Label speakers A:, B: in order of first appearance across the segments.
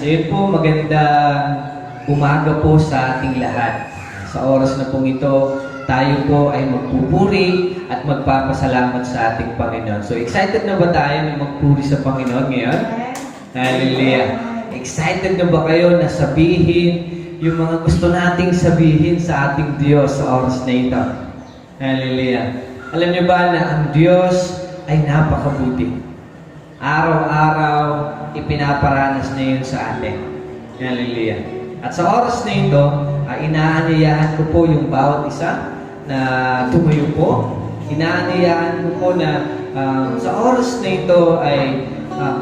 A: So yun po, magandang umaga po sa ating lahat. Sa oras na pong ito, tayo po ay magpupuri at magpapasalamat sa ating Panginoon. So excited na ba tayo na magpuri sa Panginoon ngayon? Hallelujah! Excited na ba kayo na sabihin yung mga gusto nating sabihin sa ating Diyos sa oras na ito? Hallelujah! Alam niyo ba na ang Diyos ay napakabuti? Araw-araw, ipinaparanas niya yun sa atin. Hallelujah. At sa oras na ito, inaanyayahan ko po yung bawat isa na tumayo po. Inaanyayahan ko po na sa oras na ito ay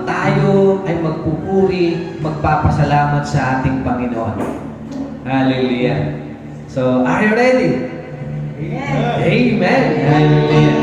A: tayo ay magpupuri, magpapasalamat sa ating Panginoon. Hallelujah. So, are you ready? Yeah. Amen. Hallelujah.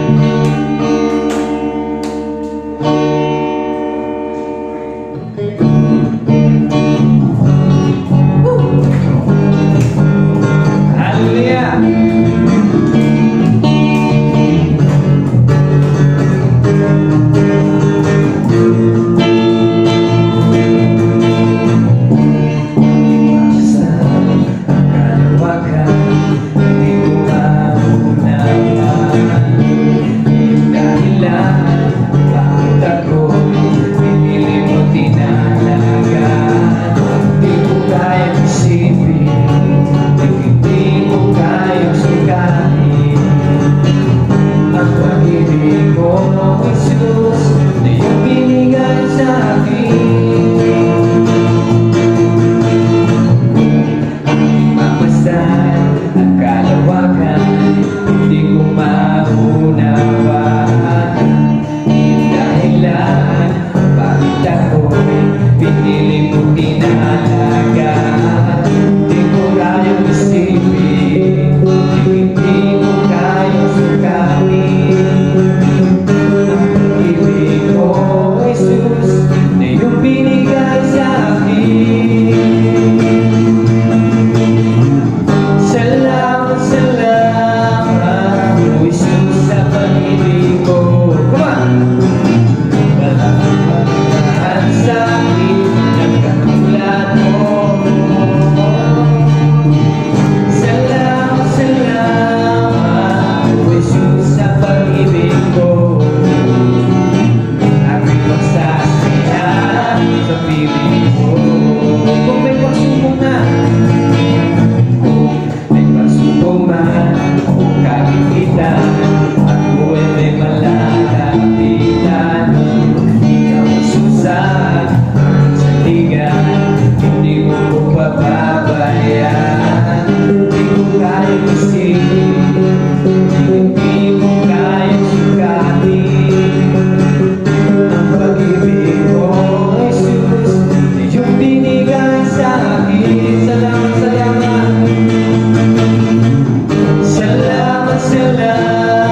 B: Salamat, salamat.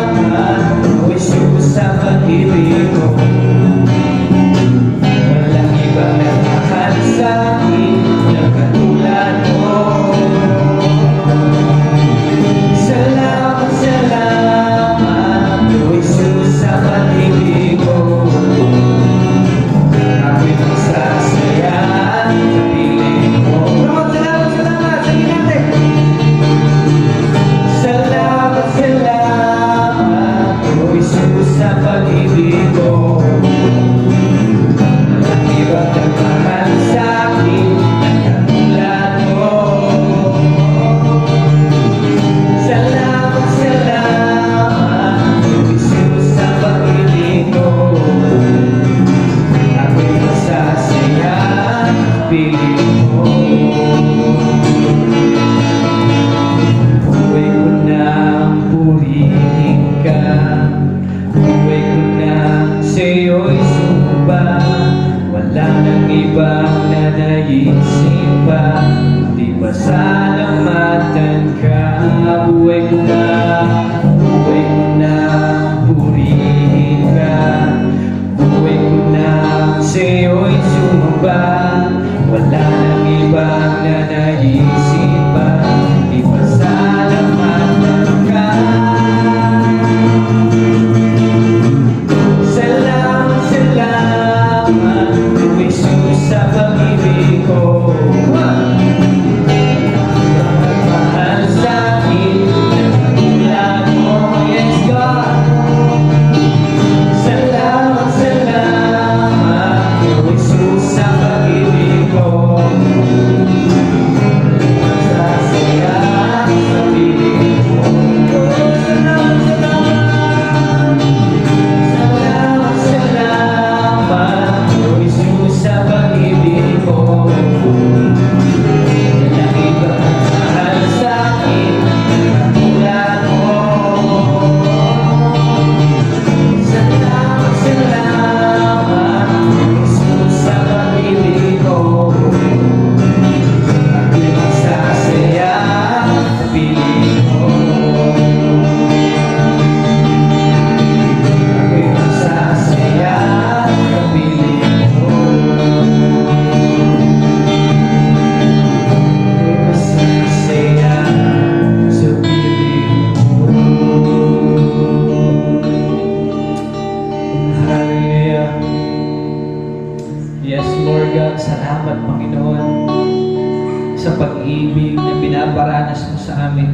A: sa amin.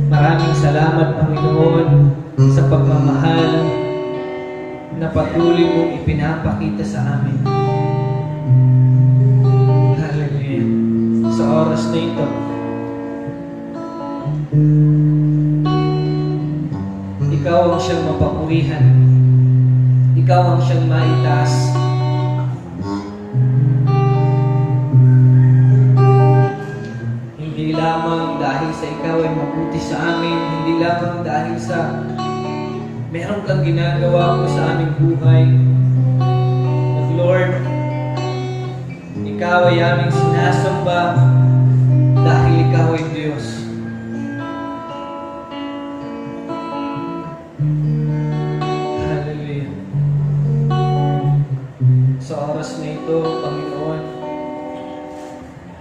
A: Maraming salamat, Panginoon, sa pagmamahal na patuloy mong ipinapakita sa amin. Hallelujah. Sa oras na ito, ikaw ang siyang mapapurihan. Ikaw ang siyang maitaas. Hindi lamang dahil sa ikaw ay mabuti sa amin, hindi lamang dahil sa meron kang ginagawa po sa aming buhay. But Lord, ikaw ay aming sinasamba dahil ikaw ay Diyos. Hallelujah. Sa oras na ito, Panginoon,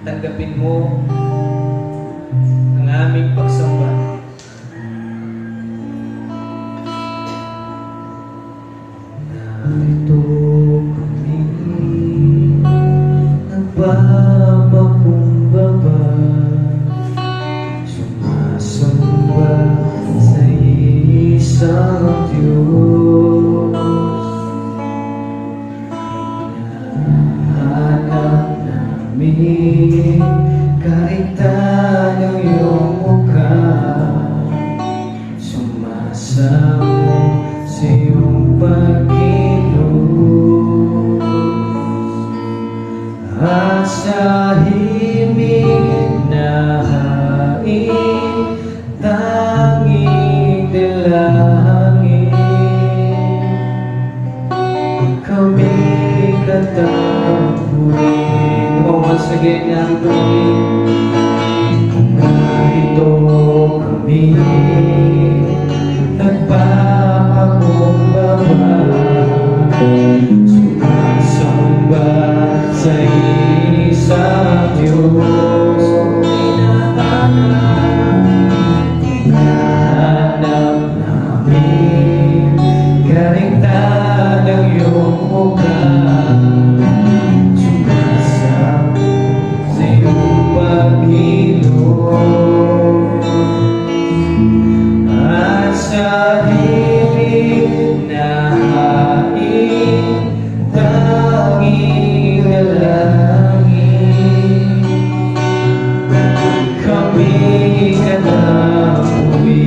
A: tanggapin mo ang aming pagsamba. Narito kami, nagpapakumbaba, sumasamba sa isang Diyos. Hinahanap namin kaitan ng iyong mukha, sumasamo sa iyong pagkilos, at sa himig na hain tanging dalangin kami katapurin. Once again, narito kami, nagpapakumbaba, sumasamba sa isang Diyos. Hinahanap namin kaligtan ng iyong mukha, sumasamo sa iyong pagkilos, at sa himig na hain tanging dalangin kami katapuin.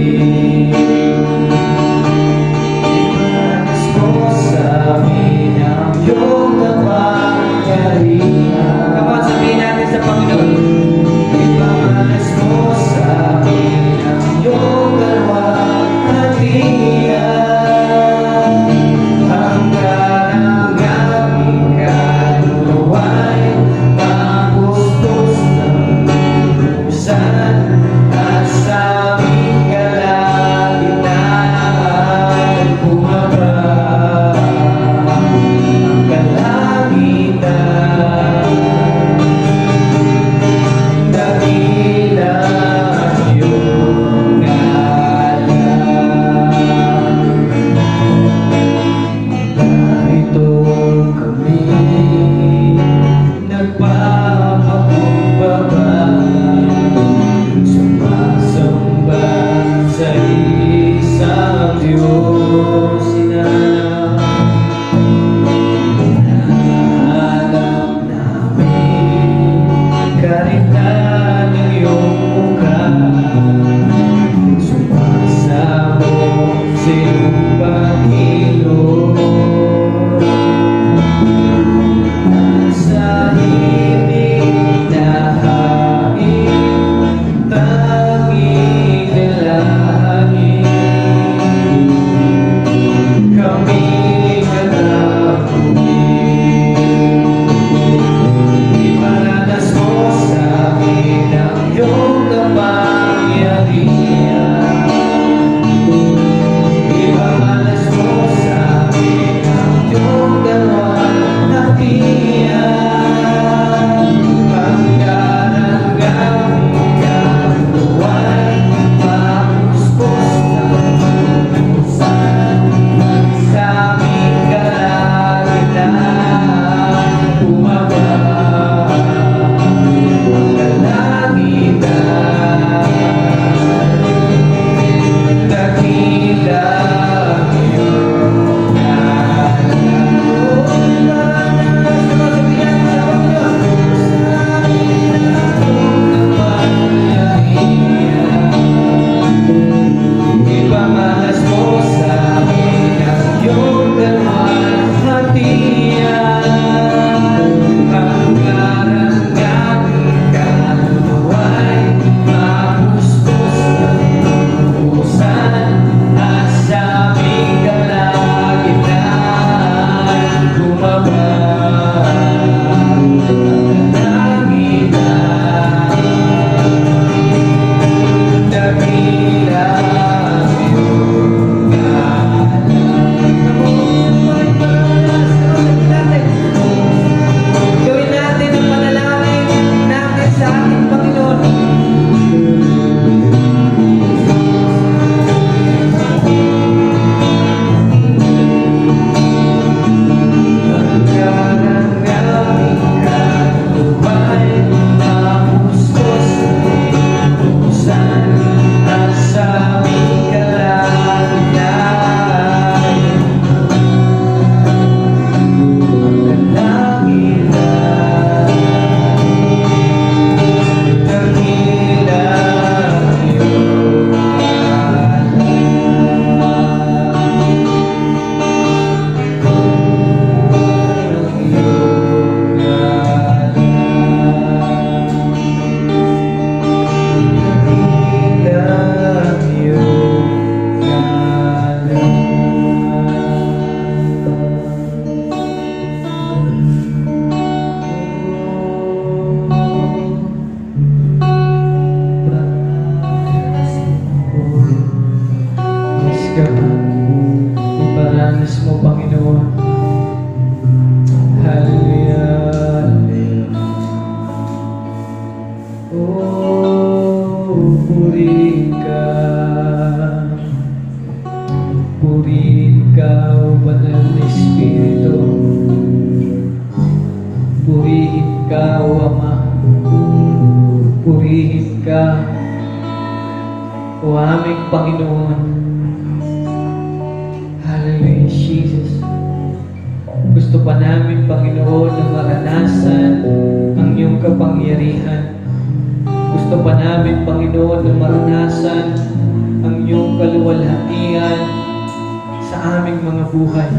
A: Ibanas mo sa amin ang iyong kapangyarihan. Come on, sabihin natin sa Panginoon. Ibanas mo sa amin ang iyong kalwalhatian. Purihin ka, O Banal na Espiritu. Purihin ka, O Ama. Purihin ka, O aming Panginoon. Hallelujah, Jesus. Gusto pa namin, Panginoon, na maranasan ang iyong kapangyarihan. Gusto pa namin, Panginoon, na maranasan ang iyong kaluwalhatian sa aming mga buhay.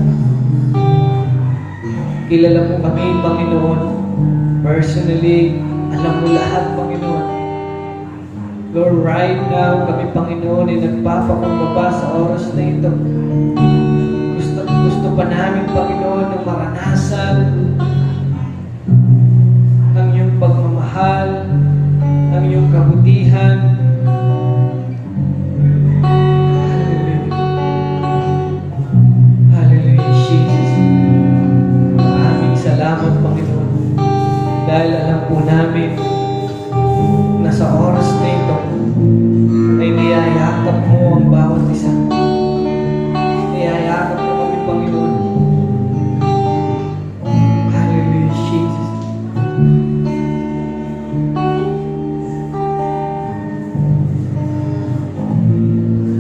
A: Kilala mo kami, Panginoon. Personally, alam mo lahat, Panginoon. Lord, right now, kami, Panginoon, ay nagpapakumbaba sa oras na ito. Gusto pa namin, Panginoon, na maranasan ang iyong pagmamahal, ang iyong kabutihan. Hallelujah. Hallelujah, Jesus. Maraming salamat, Panginoon. Dahil alam po namin na sa oras na ito ay niyayakap mo ang bawat isa. Niyayakap mo kami, Panginoon. Hallelujah, Jesus.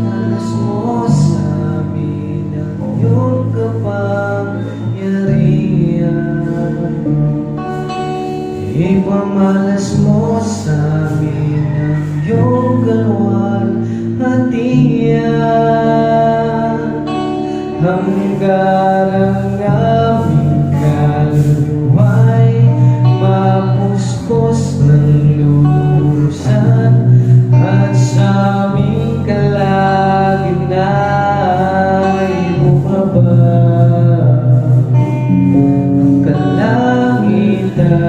A: Alas mo sa amin ang iyong kapangyarihan. Ipamalas mo sa amin ang iyong kaluwalhatian. Hanggang ang aming kaluluwa'y mapuspos ng lubusan, at sa aming kalagitna'y bumaba ang kalangitan.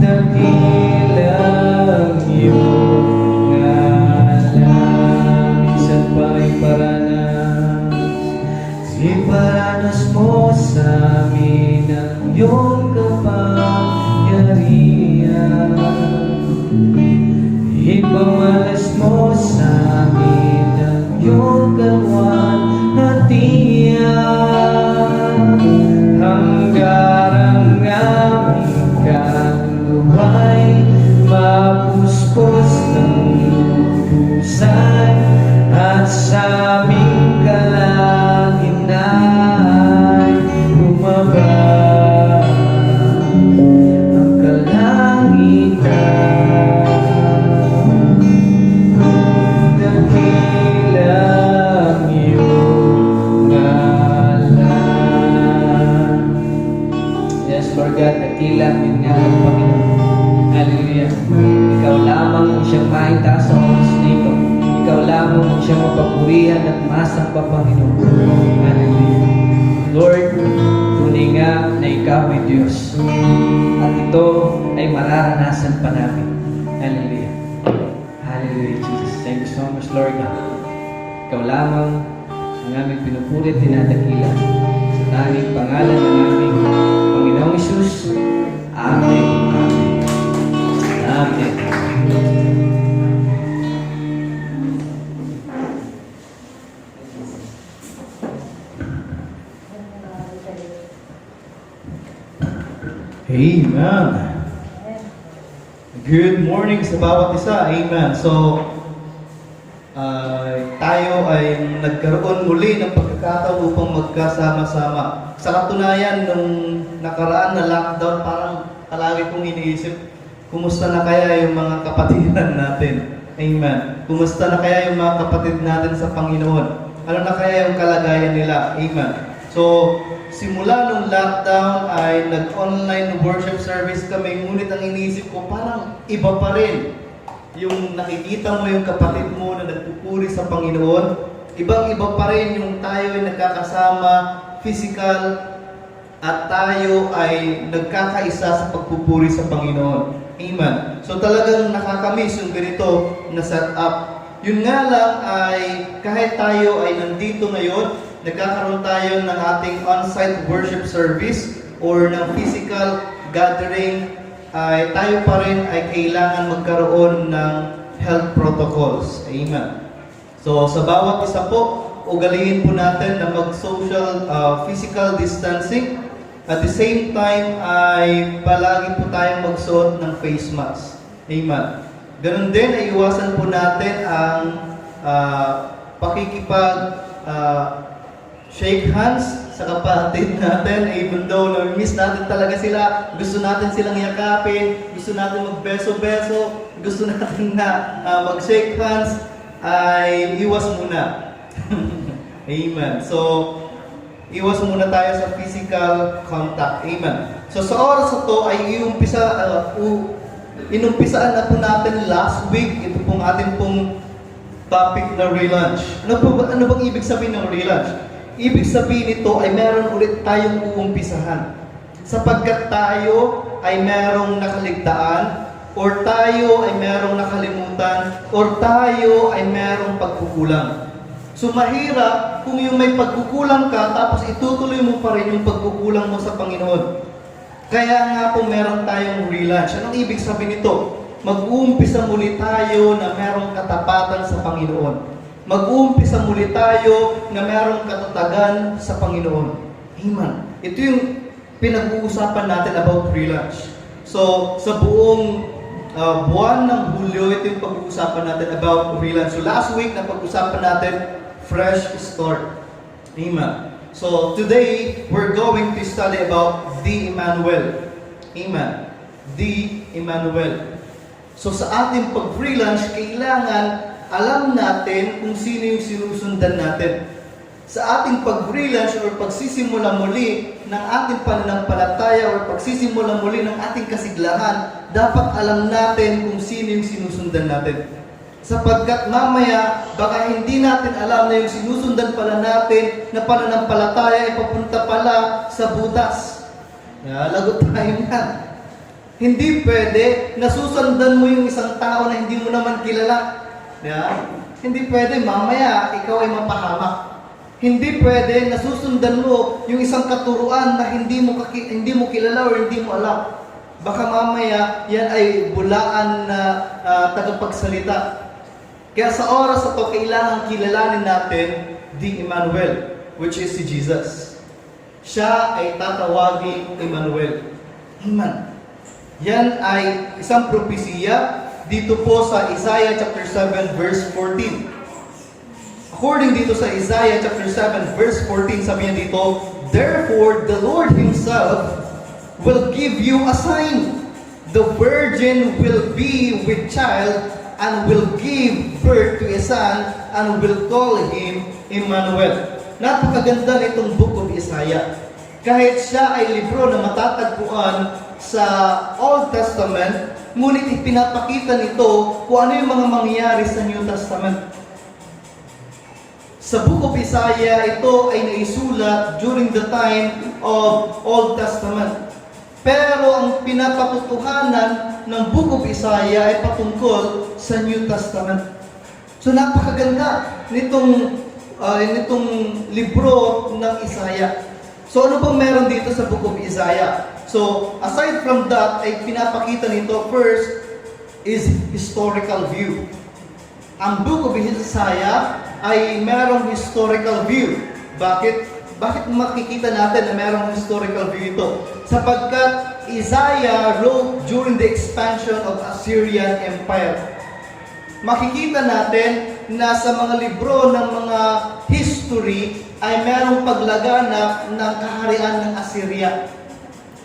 A: Dakilang iyong ngalan, minsan pa'y iparanas mo sa amin ang iyong kapangyarihan. Ipamalas mo sa amin ang iyong kaluwalhatian. Hanggang ang aming kaluluwa'y mapuspos ng lubusan, at sa aming kalagitna'y bumaba ang kalangitan. Dakilang iyong ngalan. Yes, Lord God, dakilang iyong ngalan, Panginoon. Hallelujah. Ikaw lamang ang siyang maitaas sa oras na ito. Ikaw lamang ang siyang mapapurihan at masamba, Panginoon. Hallelujah. Lord, tunay nga na ikaw ay Diyos. At ito ay mararanasan pa namin. Hallelujah. Hallelujah, Jesus. Thank you so much, Lord God. Ikaw lamang ang aming pinupurit, dinadakila. Sa tanging pangalan ng aming Panginoong Hesus. Amen. Amen. Amen.
B: Amen. Good morning sa bawat isa. Amen. So, tayo ay nagkaroon muli ng pagkakataon upang magkasama-sama. Sa katunayan, nung nakaraan na lockdown, parang palagi kong iniisip, kumusta na kaya yung mga kapatiran natin? Amen. Kumusta na kaya yung mga kapatid natin sa Panginoon? Ano na kaya yung kalagayan nila? Amen. So, simula nung lockdown ay nag-online worship service kami, ngunit ang iniisip ko parang iba pa rin. Yung nakikita mo yung kapatid mo na nagpupuri sa Panginoon, ibang-iba pa rin yung tayo ay nagkakasama, physical, at tayo ay nagkakaisa sa pagpupuri sa Panginoon. Amen. So talagang nakakamiss yung ganito na setup. Yun nga lang ay kahit tayo ay nandito ngayon, nagkakaroon tayo ng ating on-site worship service or ng physical gathering, ay tayo pa rin ay kailangan magkaroon ng health protocols. Amen. So sa bawat isa po, ugaliin po natin na mag-social, physical distancing. At the same time ay palagi po tayong magsuot ng face mask. Amen. Ganun din ay iwasan po natin ang pakikipag shake hands sa kapatid natin, even though na-miss natin talaga sila, gusto natin silang yakapin, gusto natin magbeso-beso, gusto natin na mag-shake hands, ay iwas muna. Amen. So, iwas muna tayo sa physical contact. Amen. So, sa oras na to ay inumpisaan na po natin last week, ito pong ating pong topic na relaunch. Ano bang ibig sabihin ng relaunch? Ibig sabihin nito ay meron ulit tayong uumpisahan. Sapagkat tayo ay merong nakaligtaan, or tayo ay merong nakalimutan, or tayo ay merong pagkukulang. So mahirap kung yung may pagkukulang ka, tapos itutuloy mo pa rin yung pagkukulang mo sa Panginoon. Kaya nga po meron tayong relaunch. Anong ibig sabihin nito? Mag-uumpisa muli tayo na merong katapatan sa Panginoon. Mag-uumpisa muli tayo na merong katatagan sa Panginoon. Amen. Ito yung pinag-uusapan natin about relaunch. So, sa buong buwan ng Hulyo, ito yung pag-uusapan natin about relaunch. So, last week, napag-usapan natin fresh start. Amen. So, today, we're going to study about the Emmanuel. Amen. The Emmanuel. So, sa ating pag-relaunch, kailangan alam natin kung sino yung sinusundan natin. Sa ating pag-relaunch or pagsisimula muli ng ating pananampalataya or pagsisimula muli ng ating kasiglahan, dapat alam natin kung sino yung sinusundan natin. Sapagkat mamaya, baka hindi natin alam na yung sinusundan pala natin na pananampalataya ay papunta pala sa butas. Lagot tayo na. Hindi pwede na susundan mo yung isang tao na hindi mo naman kilala. Hindi pwede mamaya ikaw ay mapahamak. Hindi pwede na susundan mo yung isang katuruan na hindi mo kilala o hindi mo alam. Baka mamaya yan ay bulaan na tagapagsalita. Kaya sa oras na to, kailangan kilalanin natin the Emmanuel, which is si Jesus. Siya ay tatawagin Emmanuel. Amen. Yan ay isang propesiya dito po sa Isaiah chapter 7 verse 14. According dito sa Isaiah chapter 7 verse 14, sabi niya dito, "Therefore the Lord Himself will give you a sign. The virgin will be with child and will give birth to a son and will call him Emmanuel." Napakaganda nitong book of Isaiah. Kahit siya ay libro na matatagpuan sa Old Testament, ngunit ipinapakita nito kung ano yung mga mangyayari sa New Testament. Sa book of Isaiah, ito ay naisulat during the time of Old Testament. Pero ang pinapatutuhanan ng book of Isaiah ay patungkol sa New Testament. So napakaganda nitong libro ng Isaiah. So ano bang meron dito sa book of Isaiah? So aside from that, ay pinapakita nito first is historical view. Ang book of Isaiah ay merong historical view. Bakit makikita natin na merong historical view ito? Sapagkat Isaiah wrote during the expansion of Assyrian Empire. Makikita natin na sa mga libro ng mga history ay merong paglaganap ng kaharian ng Assyria.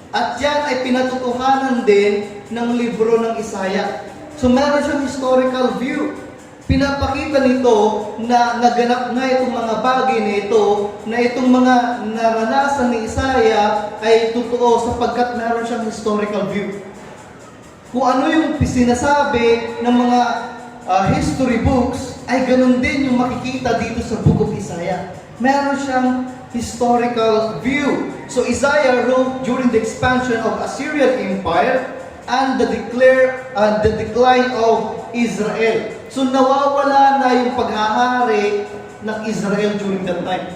B: At yan ay pinatutuhanan din ng libro ng Isaiah. So meron siyang historical view. Pinapakita nito na naganap na itong mga bagay na ito, na itong mga naranasan ni Isaiah ay totoo sapagkat meron siyang historical view. Kung ano yung sinasabi ng mga history books, ay ganun din yung makikita dito sa book of Isaiah. Meron siyang historical view. So Isaiah wrote during the expansion of Assyrian Empire and the decline of Israel. So nawawala na yung paghahari ng Israel during that time.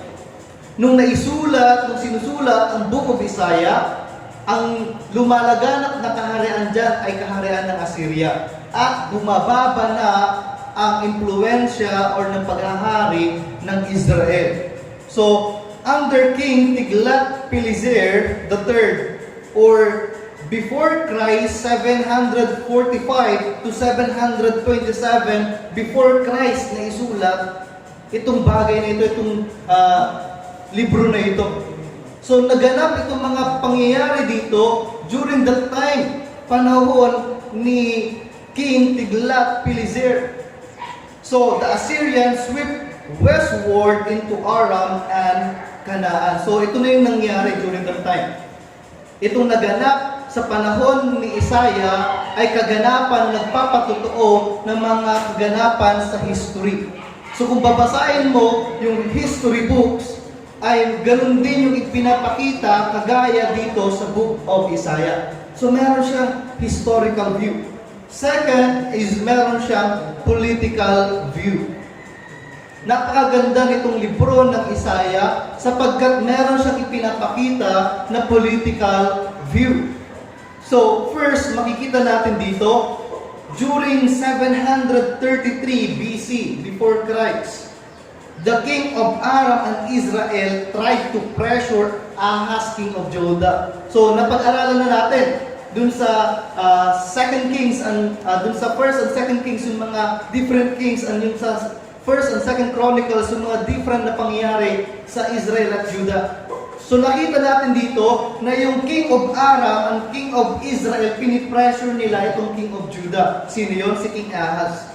B: Nung sinusulat ang book of Isaiah, ang lumalaganap na kaharian dyan ay kaharian ng Assyria. At bumababa na ang impluensya or ng paghahari ng Israel. So, under King Tiglath-Pileser III, or before Christ, 745 to 727 before Christ na isulat itong bagay na ito, itong libro na ito. So naganap itong mga pangyayari dito during that time, panahon ni King Tiglath-Pileser. So the Assyrians swept westward into Aram and Canaan. So ito na yung nangyari during that time. Itong naganap sa panahon ni Isaiah ay kaganapan, nagpapatotoo ng mga kaganapan sa history. So kung babasahin mo yung history books, ay ganun din yung ipinapakita kagaya dito sa book of Isaiah. So meron siyang historical view. Second is meron siyang political view. Napakaganda nitong libro ng Isaiah sapagkat meron siyang ipinapakita na political view. So, first, makikita natin dito, during 733 BC, before Christ, the king of Aram and Israel tried to pressure Ahaz, king of Judah. So, napag-aralan na natin dun sa Second Kings, and dun sa First and Second Kings, yung mga different kings, and yung sa First and Second Chronicles, yung mga different na pangyayari sa Israel at Judah. So nakita natin dito na yung King of Aram and King of Israel, pinipressure nila itong King of Judah. Sino yun? Si King Ahaz.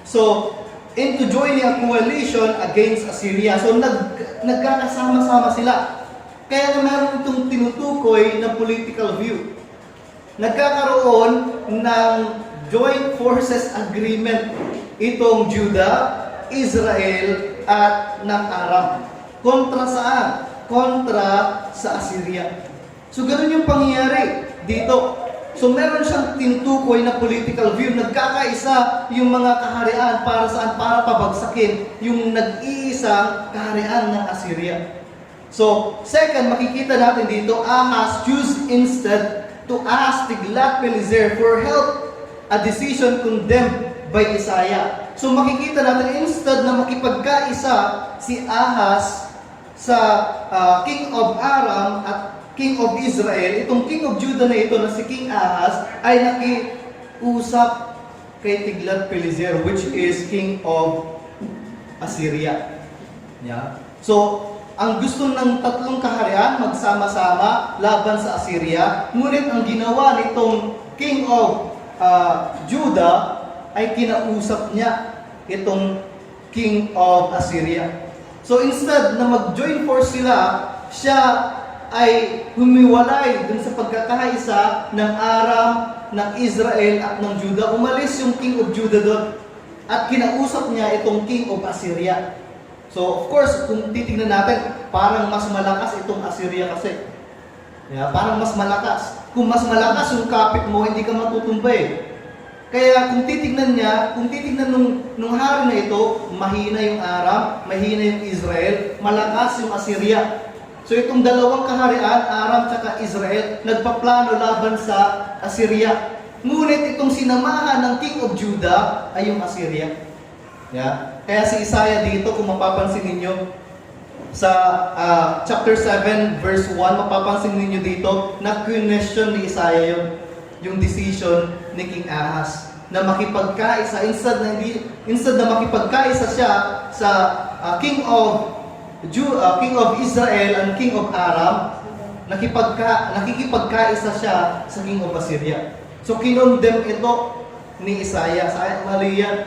B: So, into joining a coalition against Assyria. So nagkakasama-sama sila. Kaya na meron itong tinutukoy na political view. Nagkakaroon ng joint forces agreement itong Judah, Israel, at ng Aram. Kontra saan? Kontra sa Assyria. So, ganun yung pangyayari dito. So, meron siyang tinutukoy na political view. Nagkakaisa yung mga kaharian para saan? Para pabagsakin yung nag-iisang kaharian ng Assyria. So, second, makikita natin dito, Ahaz chose instead to ask Tiglath-Pileser for help, a decision condemned by Isaiah. So, makikita natin, instead na makipagkaisa si Ahaz sa King of Aram at King of Israel, itong King of Judah na ito na si King Ahaz ay nakiusap kay Tiglath-Pileser, which is King of Assyria. Yeah. So, ang gusto ng tatlong kaharian magsama-sama laban sa Assyria, ngunit ang ginawa nitong King of Judah ay kinausap niya itong King of Assyria. So instead na mag-join force sila, siya ay humiwalay dun sa pagkakaisa ng Aram, ng Israel at ng Judah. Umalis yung King of Judah doon at kinausap niya itong King of Assyria. So of course, kung titingnan natin, parang mas malakas itong Assyria kasi. Yeah, parang mas malakas. Kung mas malakas yung kapit mo, hindi ka matutumbay. Kaya kung titignan nung hari na ito, mahina yung Aram, mahina yung Israel, malakas yung Assyria. So itong dalawang kaharian, Aram at Israel, nagpaplano laban sa Assyria. Ngunit itong sinamahan ng King of Judah ay yung Assyria. Yeah? Kaya si Isaiah dito, kung mapapansin ninyo, sa chapter 7, verse 1, mapapansin ninyo dito, na-question ni Isaiah yung decision ni King Ahaz na makipagkaisa instead na makipagkaisa siya sa King of Israel and King of Aram, nakikipagkaisa siya sa King of Assyria. So kinondemn ito ni Isaiah. Mali yan.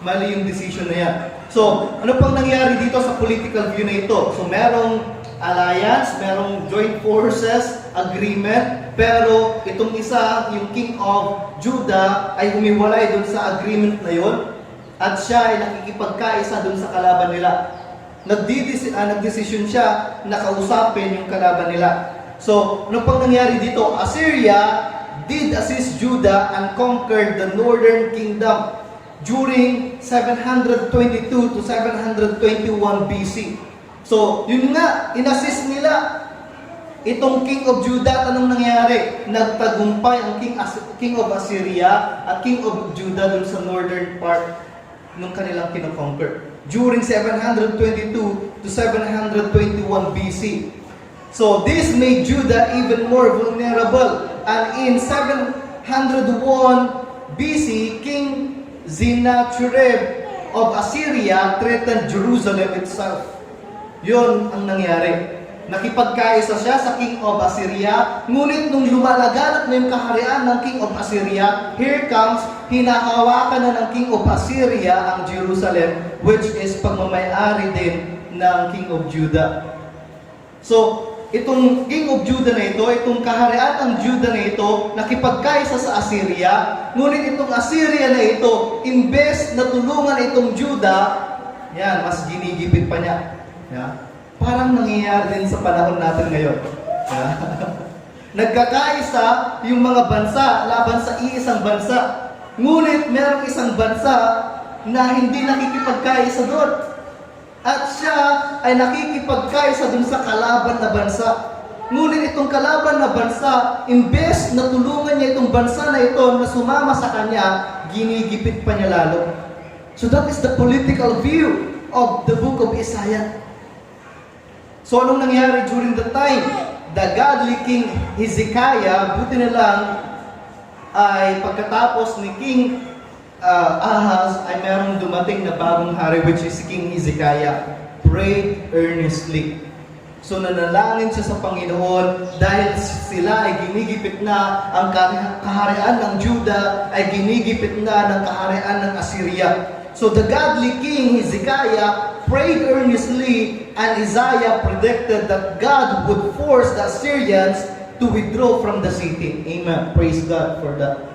B: Mali yung decision na yan. So ano pang nangyari dito sa political view na ito? So merong alliance, merong joint forces agreement, pero itong isa, yung King of Judah, ay humiwalay dun sa agreement na yon at siya ay nakikipagkaisa dun sa kalaban nila. Nagdesisyon siya na kausapin yung kalaban nila. So, ano pang nangyari dito? Assyria did assist Judah and conquered the northern kingdom during 722 to 721 BC. So, yun nga, inassist nila itong King of Judah. Anong nangyari? Nagtagumpay ang King of Assyria at King of Judah dun sa northern part nung kanilang kinoconquer. During 722 to 721 BC. So this made Judah even more vulnerable. And in 701 BC, King Sennacherib of Assyria threatened Jerusalem itself. Yun ang nangyari. Nakipagkaisa siya sa King of Assyria, ngunit nung lumalaganap na yung kaharian ng King of Assyria, here comes, hinahawakan na ng King of Assyria ang Jerusalem, which is pagmamayari din ng King of Judah. So, itong King of Judah na ito, itong kaharian ng Judah na ito, nakipagkaisa sa Assyria, ngunit itong Assyria na ito, imbes na tulungan itong Judah, yan, mas ginigipit pa niya. Yeah. Parang nangyayari din sa panahon natin ngayon. Yeah. Nagkakaisa yung mga bansa laban sa iisang bansa. Ngunit merong isang bansa na hindi nakikipagkaisa doon. At siya ay nakikipagkaisa dun sa kalaban na bansa. Ngunit itong kalaban na bansa, imbes na tulungan niya itong bansa na ito na sumama sa kanya, ginigipit pa niya lalo. So that is the political view of the book of Isaiah. So anong nangyari during the time? The godly King Hezekiah, buti na lang, ay pagkatapos ni King Ahaz, ay merong dumating na bagong hari, which is King Hezekiah. Prayed earnestly. So nanalangin siya sa Panginoon dahil sila ay ginigipit na, ang kaharian ng Judah ay ginigipit na ng kaharian ng Assyria. So the godly King Hezekiah prayed earnestly, and Isaiah predicted that God would force the Assyrians to withdraw from the city. Amen. Praise God for that.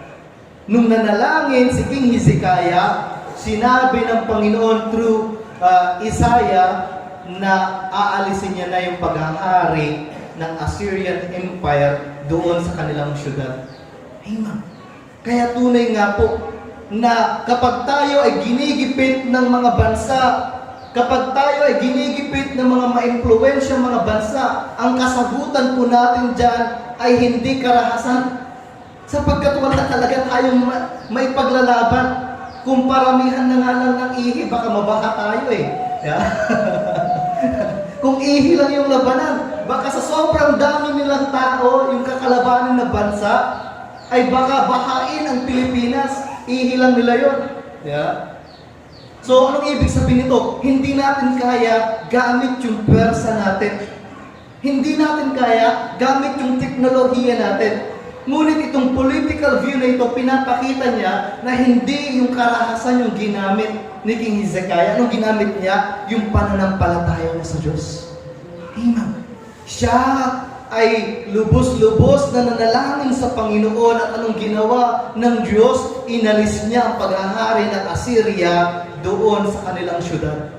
B: Nung nanalangin si King Hezekiah, sinabi ng Panginoon through Isaiah na aalisin niya na yung paghahari ng Assyrian Empire doon sa kanilang syudad. Amen. Kaya tunay nga po na kapag tayo ay ginigipit ng mga bansa, kapag tayo ay ginigipit ng mga maimpluwensyang mga bansa, ang kasagutan po natin dyan ay hindi karahasan. Sapagkat wala talaga tayong may paglalaban. Kung paramihan na nga lang ng ihi, baka mabaha tayo eh. Yeah? Kung ihi lang yung labanan, baka sa sobrang dami nilang tao, yung kakalabanin na bansa, ay baka bahain ang Pilipinas. Ihi lang nila yun. Yeah? So, anong ibig sabihin nito? Hindi natin kaya gamit yung pwersa natin. Hindi natin kaya gamit yung teknolohiya natin. Ngunit itong political view na ito, pinapakita niya na hindi yung karahasan yung ginamit ni King Hezekiah. Anong ginamit niya? Yung pananampalataya niya sa Diyos. Amen. Siya ay lubos-lubos na nanalangin sa Panginoon, at anong ginawa ng Diyos? Inalis niya ang paghahari ng Assyria doon sa kanilang syudad.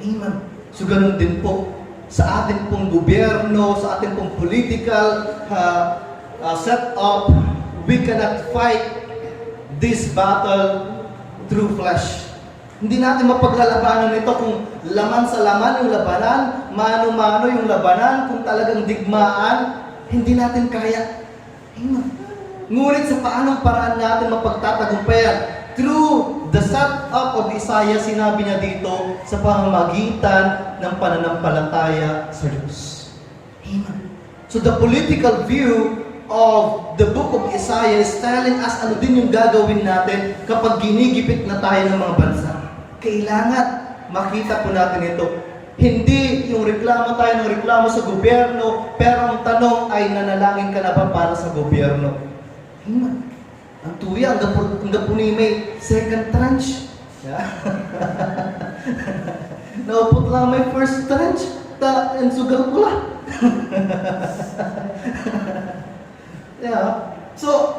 B: Amen. So ganun din po sa ating pong gobyerno, sa ating pong political set up, we cannot fight this battle through flesh. Hindi natin mapaglalabanan ito kung laman sa laman yung labanan, mano-mano yung labanan, kung talagang digmaan, hindi natin kaya. Amen. Ngunit sa paanong paraan natin mapagtatagumpayan? Through the set-up of Isaiah, sinabi niya dito, sa pamamagitan ng pananampalataya sa Diyos. Amen. So the political view of the book of Isaiah is telling us ano din yung gagawin natin kapag ginigipit na tayo ng mga bansa. Kailangan makita po natin ito. Hindi yung reklamo tayo ng reklamo sa gobyerno, pero ang tanong ay nanalangin ka na ba para sa gobyerno? Amen. Ang tuya, ang gapuni may second tranche. Yeah. Naupot lang may first tranche. And sugal ko lang. Yeah. So,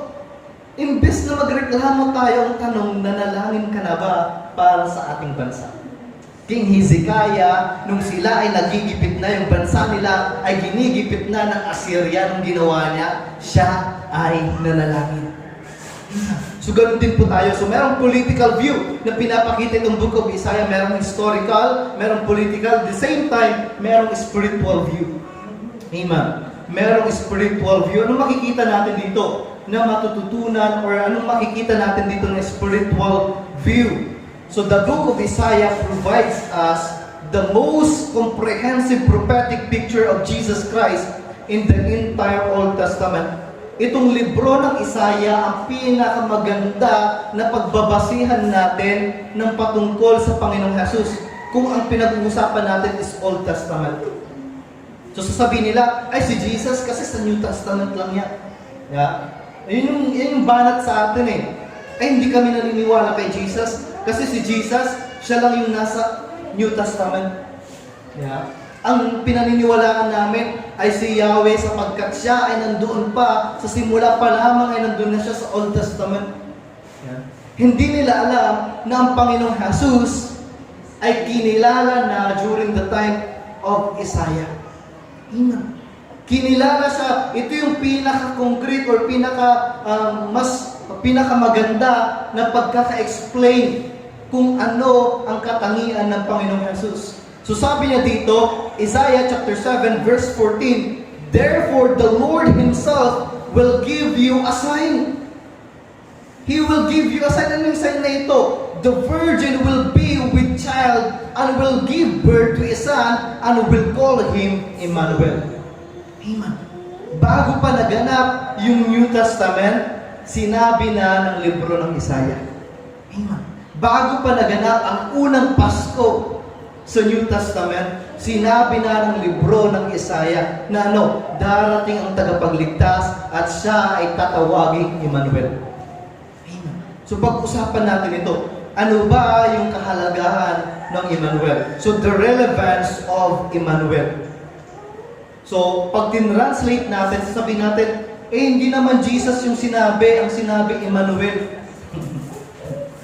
B: imbes na magreklamo tayo, ang tanong, nanalangin ka na ba para sa ating bansa? King Hezekiah, nung sila ay nagigipit na, yung bansa nila ay ginigipit na ng Assyria, nung ginawa niya, siya ay nanalangin. So, ganun din po tayo. So, merong political view na pinapakita itong book of Isaiah. Merong historical, merong political. At the same time, merong spiritual view. Amen. Merong spiritual view. Anong makikita natin dito na matututunan, or anong makikita natin dito na spiritual view? So the book of Isaiah provides us the most comprehensive prophetic picture of Jesus Christ in the entire Old Testament. Itong libro ng Isaiah ang pinakamaganda na pagbabasihan natin ng patungkol sa Panginoong Jesus kung ang pinag-uusapan natin is Old Testament. So sasabihin nila, ay si Jesus kasi sa New Testament lang yan. Yeah? Yun yung banat sa atin eh. Ay hindi kami naniniwala kay Jesus kasi si Jesus, siya lang yung nasa New Testament. Yeah? Ang pinaniniwalaan namin ay si Yahweh sapagkat siya ay nandoon pa, sa simula pa lamang ay nandoon na siya sa Old Testament. Yeah. Hindi nila alam na ang Panginoong Jesus ay kinilala na during the time of Isaiah. Amen. Kinilala siya, ito yung pinaka-concrete or pinakamaganda na pagkaka-explain kung ano ang katangian ng Panginoong Jesus. So sabi niya dito, Isaiah chapter 7 verse 14, therefore the Lord Himself will give you a sign. He will give you a sign. Ano yung sign na ito? The virgin will be with child and will give birth to a son and will call him Emmanuel. Amen. Bago pa naganap yung New Testament, sinabi na ng libro ng Isaiah. Amen. Bago pa naganap ang unang Pasko sa New Testament, sinabi na ng libro ng Isaiah na darating ang tagapagligtas at siya ay tatawaging Emmanuel. Amen. So pag-usapan natin ito, ano ba yung kahalagahan ng Emmanuel? So the relevance of Emmanuel. So pag tin-translate natin, sasabihin natin, hindi naman Jesus yung sinabi, ang sinabi Emmanuel.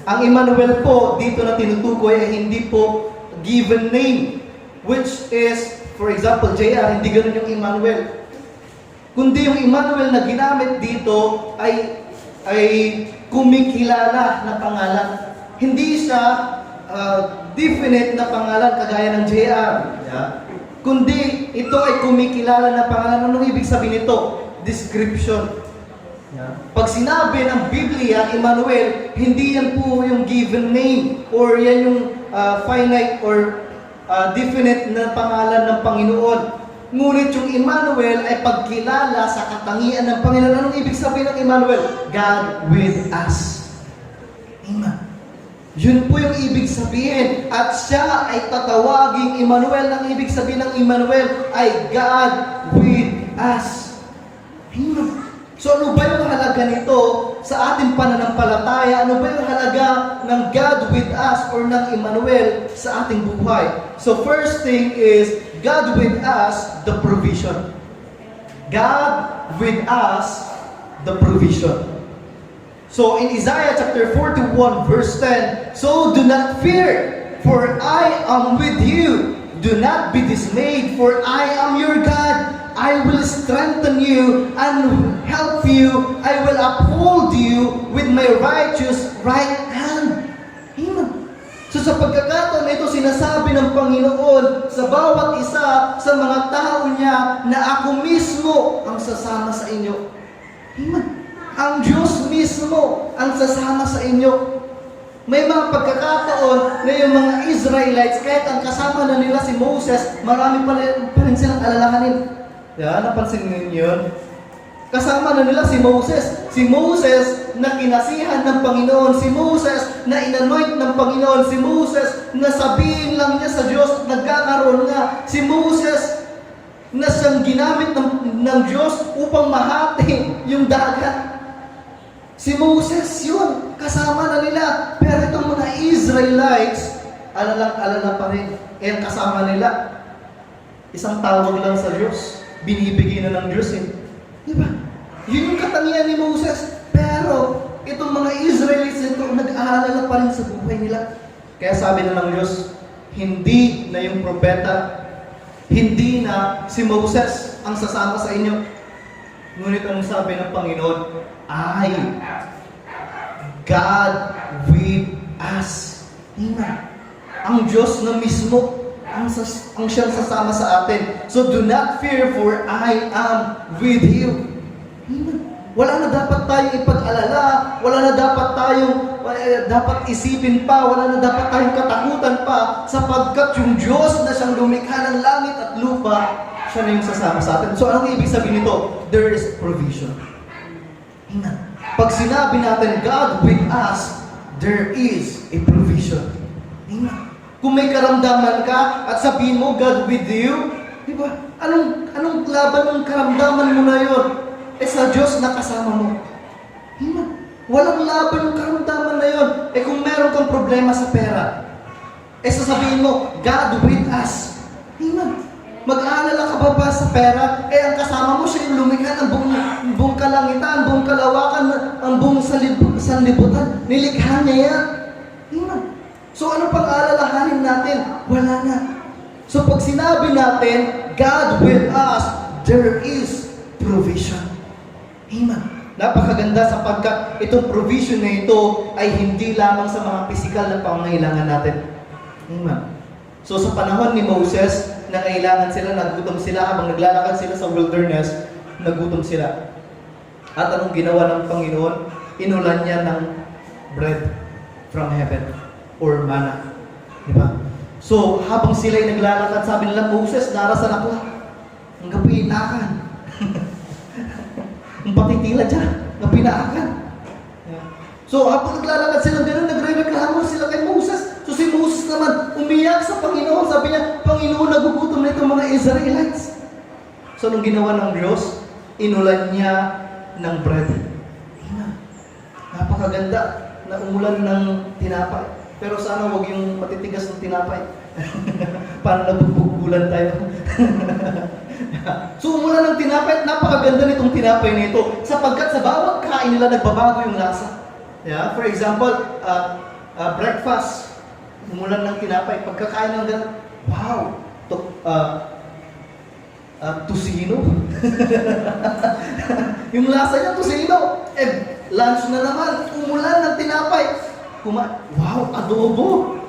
B: Ang Emmanuel po, dito na tinutukoy ay hindi po given name, which is, for example, JR, hindi ganun yung Emmanuel. Kundi yung Emmanuel na ginamit dito ay kumikilala na pangalan. Hindi siya definite na pangalan kagaya ng JR. Yeah? Kundi ito ay kumikilala na pangalan. Anong ibig sabihin nito? Description. Yeah. Pag sinabi ng Biblia, Emmanuel, hindi yan po yung given name or yan yung finite or definite na pangalan ng Panginoon. Ngunit yung Emmanuel ay pagkilala sa katangian ng Panginoon. Anong ibig sabihin ng Emmanuel? God with us. Amen. Yun po yung ibig sabihin. At siya ay tatawaging Emmanuel. Ang ibig sabihin ng Emmanuel ay God with us. Amen. So ano ba yung halaga nito sa ating pananampalataya? Ano ba yung halaga ng God with us or ng Emmanuel sa ating buhay? So first thing is, God with us, the provision. God with us, the provision. So in Isaiah chapter 41 verse 10, so do not fear, for I am with you. Do not be dismayed, for I am your God. I will strengthen you and help you. I will uphold you with my righteous right hand. Amen. So sa pagkakataon na ito, sinasabi ng Panginoon sa bawat isa sa mga tao niya na ako mismo ang sasama sa inyo. Amen. Ang Diyos mismo ang sasama sa inyo. May mga pagkakataon na yung mga Israelites, kahit ang kasama na nila si Moses, marami pa rin silang alalahanin. Yeah, napansin niyo yun? Kasama na nila si Moses. Si Moses na kinasihan ng Panginoon. Si Moses na inanoint ng Panginoon. Si Moses na sabihin lang niya sa Diyos at nagkakaroon nga. Si Moses na siyang ginamit ng Diyos upang mahati yung dagat. Si Moses yun. Kasama na nila. Pero itong mga Israelites, alala pa rin. Ang kasama nila, isang tawag lang sa Diyos. Binibigay na ng Diyos eh. Diba? Yun yung katangian ni Moses. Pero, itong mga Israelites ito, nag-aalala pa rin sa buhay nila. Kaya sabi na ng Diyos, hindi na yung propeta, hindi na si Moses ang sasama sa inyo. Ngunit ang sabi ng Panginoon, ay God with us. Amen. Ang Diyos na mismo ang siyang sasama sa atin. So do not fear, for I am with you. Amen. Wala na dapat tayong ipag-alala, wala na dapat tayong dapat isipin pa, wala na dapat tayong katakutan pa, sapagkat yung Diyos na siyang lumikha ng langit at lupa, siya na yung sasama sa atin. So anong ibig sabihin nito? There is provision. Amen. Pag sinabi natin, God with us, there is a provision. Amen. Kung may karamdaman ka at sabihin mo, God with you, di ba? Anong laban ng karamdaman mo na yun? Sa Diyos na kasama mo. Amen. Walang laban yung karamdaman na yun. Kung meron kang problema sa pera, sasabihin mo, God with us. Amen. Mag-aalala ka ba sa pera? Ang kasama mo siya yung lumikha ng buong kalangitan, buong kalawakan, ang buong sanlibutan. Nilikha niya yan. Amen. So ano pang aalalahanin natin? Wala na. So pag sinabi natin, God with us, there is provision. Amen. Napakaganda sapagkat itong provision na ito ay hindi lamang sa mga pisikal na pangangailangan natin. Amen. So sa panahon ni Moses, nangailangan sila, nagutom sila habang naglalakad sila sa wilderness, nagutom sila. At anong ginawa ng Panginoon? Inulan niya ng bread from heaven or manna. Di ba? So habang sila ay naglalakad, sabi nila, Moses, darasan ako. Ang gabi, inakan. Ang patitila dyan, na pinaakan. So habang naglalakad sila gano'n, nagre-reklamo sila kay Moses. So si Moses naman, umiyak sa Panginoon. Sabi niya, Panginoon, nagugutom na itong mga Israelites. So anong ginawa ng Diyos? Inulan niya ng bread. Napakaganda na umulan ng tinapay. Pero sana wag yung matitigas ng tinapay. Para nabubugbulan tayo. So umulan ng tinapay at napakaganda nitong tinapay nito sapagkat sa bawat kain nila nagbabago yung lasa. Yeah? For example, breakfast, umulan ng tinapay. Pagkakain ng ganun, wow! Tusino. Yung lasa niya, tusino. Lunch na naman, umulan ng tinapay. Wow, adobo.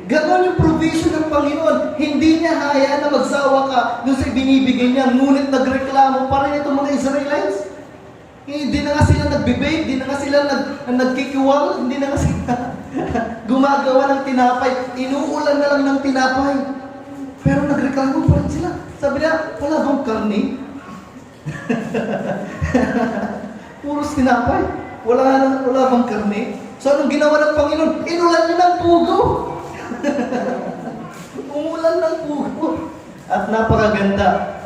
B: Ganon yung provision ng Panginoon. Hindi niya hayaan na magsawa ka doon sa binibigay niya. Ngunit nagreklamo pa rin itong mga Israelites. Hindi na nga sila nagbe-bake, hindi na nga sila nagkikiwal, hindi na nga sila gumagawa ng tinapay. Inuulan na lang ng tinapay. Pero nagreklamo pa rin sila. Sabi niya, wala bang karne? Puros tinapay. Wala bang karne? So anong ginawa ng Panginoon? Inulan niya ng pugo. Umulan ng pugo. At napakaganda.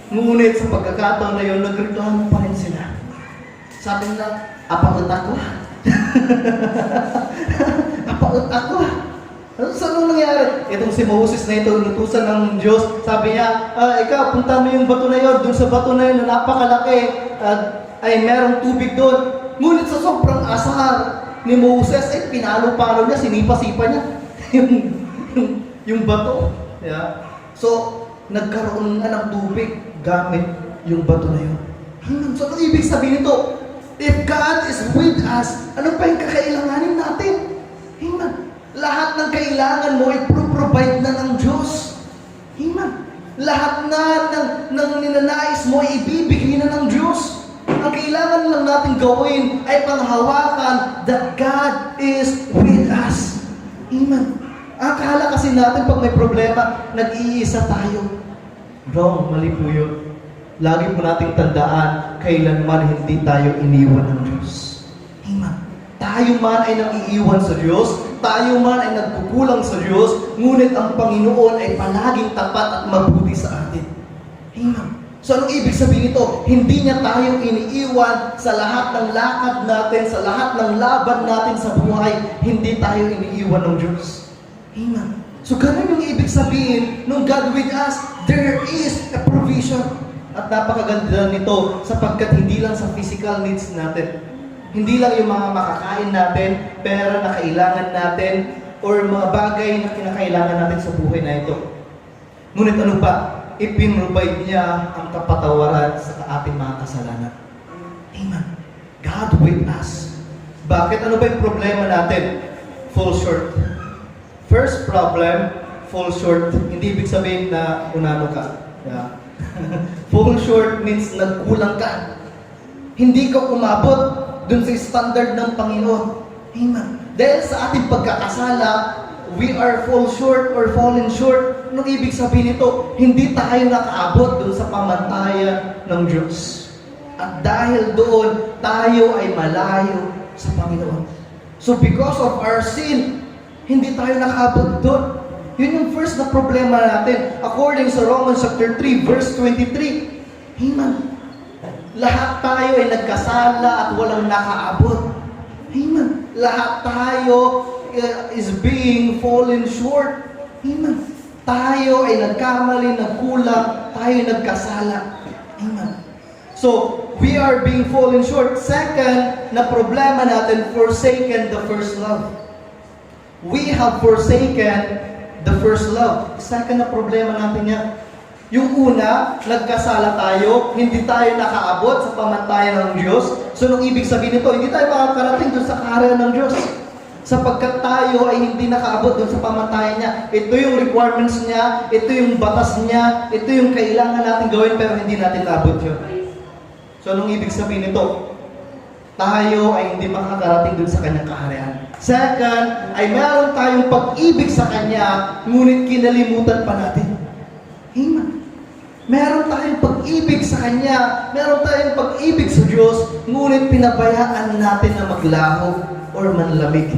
B: Ngunit sa pagkakataon na yun, nagreklamo pa rin sila. Sabi nila, apaut ako. Apaut ako. Saan nung nangyari? Itong si Moses na ito, inutusan ng Diyos. Sabi niya, ikaw, punta mo yung bato na yun. Doon sa bato na yun, na napakalaki, ay merong tubig doon. Ngunit sa sobrang asar ni Moses, ay pinalo-palo niya, sinipa-sipa niya yung bato. Yeah. So, nagkaroon na ng tubig gamit yung bato na yun. So, ano ibig sabihin nito? If God is with us, ano pa yung kakailanganin natin? Amen. Lahat ng kailangan mo ay provide na ng Diyos. Amen. Lahat na ng ninanais mo ay ibibigay na ng Diyos. Ang kailangan lang natin gawin ay panghawakan that God is with us. Amen. Akala kasi natin pag may problema, nag-iisa tayo. Wrong, mali po yun. Lagi po nating tandaan, kailanman hindi tayo iniwan ng Diyos. Amen. Tayo man ay nang-iiwan sa Diyos, tayo man ay nagkukulang sa Diyos, ngunit ang Panginoon ay palaging tapat at mabuti sa atin. Amen. So anong ibig sabihin ito? Hindi niya tayo iniiwan sa lahat ng lakad natin, sa lahat ng laban natin sa buhay, hindi tayo iniiwan ng Diyos. Amen. So ganun yung ibig sabihin, nung God with us, there is a provision. At napakaganda nito sapagkat hindi lang sa physical needs natin. Hindi lang yung mga makakain natin, pera na kailangan natin, or mga bagay na kinakailangan natin sa buhay na ito. Ngunit ano pa? Ipinrovide niya ang kapatawaran sa ating mga kasalanan. Amen. God with us. Bakit? Ano ba yung problema natin? Fall short. First problem, fall short. Hindi ibig sabihin na unano ka. Yeah. Fall short means nagkulang ka. Hindi ka umabot dun sa standard ng Panginoon. Amen. Dahil sa ating pagkakasala, we are fall short or fallen short. Anong ibig sabihin nito? Hindi tayo nakaabot dun sa pamantayan ng Diyos. At dahil doon, tayo ay malayo sa Panginoon. So because of our sin, hindi tayo nakaabot doon. Yun yung first na problema natin. According sa Romans chapter 3, verse 23. Amen. Lahat tayo ay nagkasala at walang nakaabot. Amen. Lahat tayo is being fallen short. Amen. Tayo ay nagkamali, nagkulang, tayo ay nagkasala. Amen. So, we are being fallen short. Second na problema natin, forsaken the first love. We have forsaken the first love. Second na problema natin yan. Yung una, nagkasala tayo, hindi tayo nakaabot sa pamantayan ng Diyos. So, nung ibig sabihin nito, hindi tayo makakarating doon sa kaharian ng Diyos. Sapagkat tayo ay hindi nakaabot doon sa pamantayan niya. Ito yung requirements niya, ito yung batas niya, ito yung kailangan natin gawin pero hindi natin naabot yun. So, nung ibig sabihin nito, tayo ay hindi makakarating doon sa kanyang kaharian. Second, ay meron tayong pag-ibig sa kanya, ngunit kinalimutan pa natin. Amen. Meron tayong pag-ibig sa kanya, meron tayong pag-ibig sa Diyos, ngunit pinabayaan natin na maglaho or manlamig.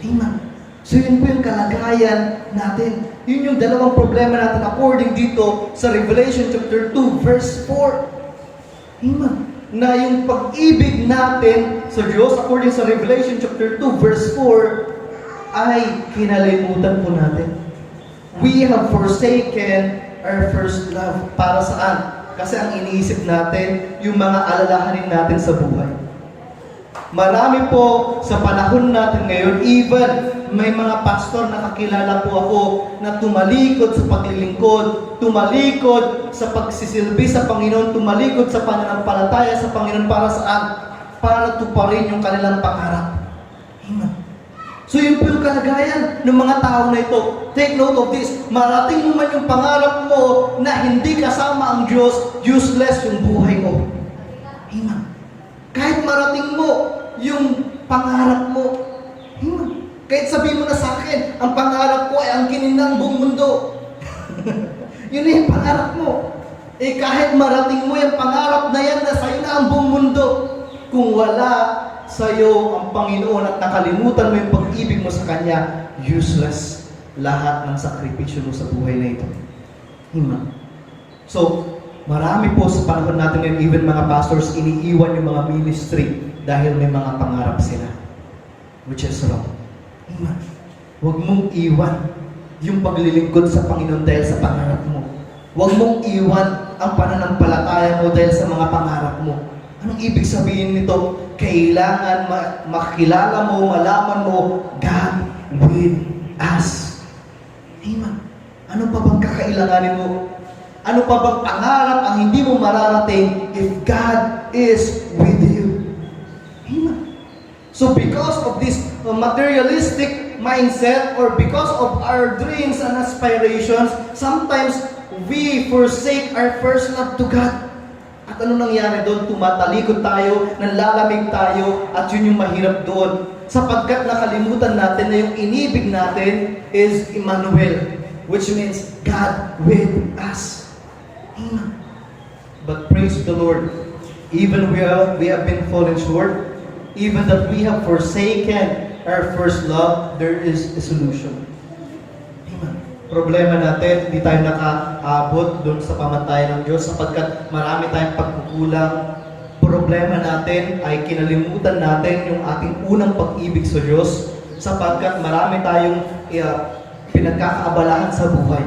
B: Amen. So yun po yung kalagayan natin. Yun yung dalawang problema natin according dito sa Revelation chapter 2 verse 4. Amen. Na yung pag-ibig natin sa Diyos according sa Revelation chapter 2 verse 4 ay kinalimutan po natin. We have forsaken our first love. Para saan? Kasi ang iniisip natin, yung mga alalahanin natin sa buhay. Marami po sa panahon natin ngayon, even may mga pastor na kakilala po ako na tumalikod sa paglilingkod, tumalikod sa pagsisilbi sa Panginoon, tumalikod sa pananampalataya sa Panginoon para saan? Para tuparin yung kanilang pangarap. Amen. So yun po yung kalagayan ng mga tao na ito. Take note of this. Marating mo man yung pangarap mo na hindi kasama ang Diyos, useless yung buhay mo. Amen. Kahit marating mo yung pangarap mo. Amen. Kahit sabihin mo na sa akin, ang pangarap ko ay ang kininang buong mundo. Yun na yung pangarap mo. Eh kahit marating mo yung pangarap na yan na sa'yo na ang buong mundo, kung wala sa'yo ang Panginoon at nakalimutan mo yung pag-ibig mo sa Kanya, useless lahat ng sakripisyo mo sa buhay na ito. Amen. So, marami po sa panahon natin ngayon, even mga pastors, iniiwan yung mga ministry dahil may mga pangarap sila. Which is wrong. Amen. Huwag mong iwan yung paglilingkod sa Panginoon dahil sa pangarap mo. Huwag mong iwan ang pananampalataya mo dahil sa mga pangarap mo. Anong ibig sabihin nito? Kailangan makilala mo, malaman mo, God with us. Amen. Ano pa bang kakailanganin mo? Ano pa bang pangarap ang hindi mo mararating if God is with you? Amen. So because of this materialistic mindset or because of our dreams and aspirations, sometimes we forsake our first love to God. At ano nangyari doon? Tumatalikod tayo, nanlalamig tayo, at yun yung mahirap doon. Sapagkat nakalimutan natin na yung inibig natin is Emmanuel, which means God with us. Amen. But praise the Lord, even we have been fallen short, even that we have forsaken our first love, there is a solution. Amen. Problema natin, hindi tayo nakaabot doon sa pamantayan ng Diyos sapagkat marami tayong pagkukulang. Problema natin ay kinalimutan natin yung ating unang pag-ibig sa Diyos sapagkat marami tayong pinagkakaabalahan sa buhay.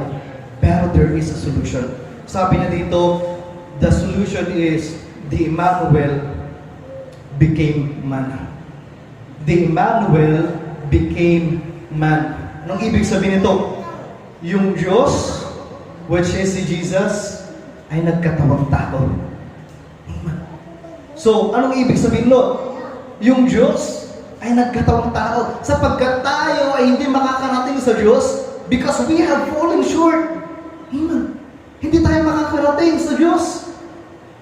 B: Pero there is a solution. Sabi na dito, the solution is the Emmanuel became man. The Emmanuel became man. Anong ibig sabihin nito? Yung Diyos, which is si Jesus, ay nagkatawang tao. Amen. So, anong ibig sabihin nun? Yung Diyos ay nagkatawang tao. Sapagkat tayo ay hindi makakarating sa Diyos because we have fallen short. Amen. Hindi tayo makakarating sa Diyos.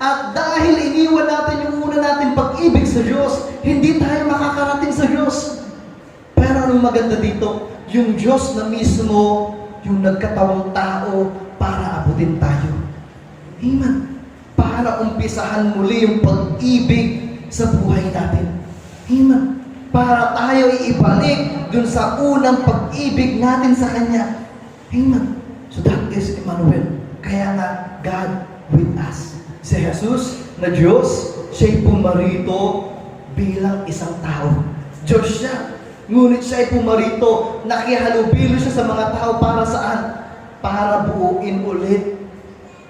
B: At dahil iniwan natin yung una natin pag-ibig sa Diyos, hindi tayo makakarating sa Diyos. Pero anong maganda dito? Yung Diyos na mismo, yung nagkatawang tao para abutin tayo. Amen. Para umpisahan muli yung pag-ibig sa buhay natin. Amen. Para tayo ibalik dun sa unang pag-ibig natin sa Kanya. Amen. So that is Emmanuel. Kaya nga, God with us. Si Jesus na Diyos, siya'y pumarito bilang isang tao. Diyos siya. Ngunit siya'y pumarito, nakihalubilo siya sa mga tao para saan? Para buuin ulit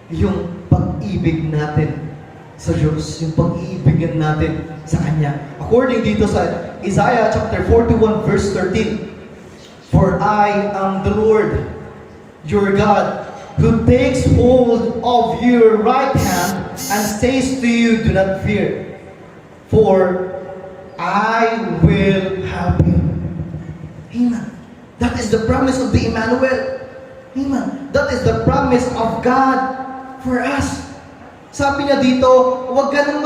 B: yung pag-ibig natin sa Diyos, yung pag-iibigan natin sa Kanya. According dito sa Isaiah chapter 41 verse 13, "For I am the Lord, your God, who takes hold of your right hand and says to you, do not fear, for I will help you." Amen. That is the promise of the Emmanuel. Amen. That is the promise of God for us. Sabi niya dito, huwag ka nang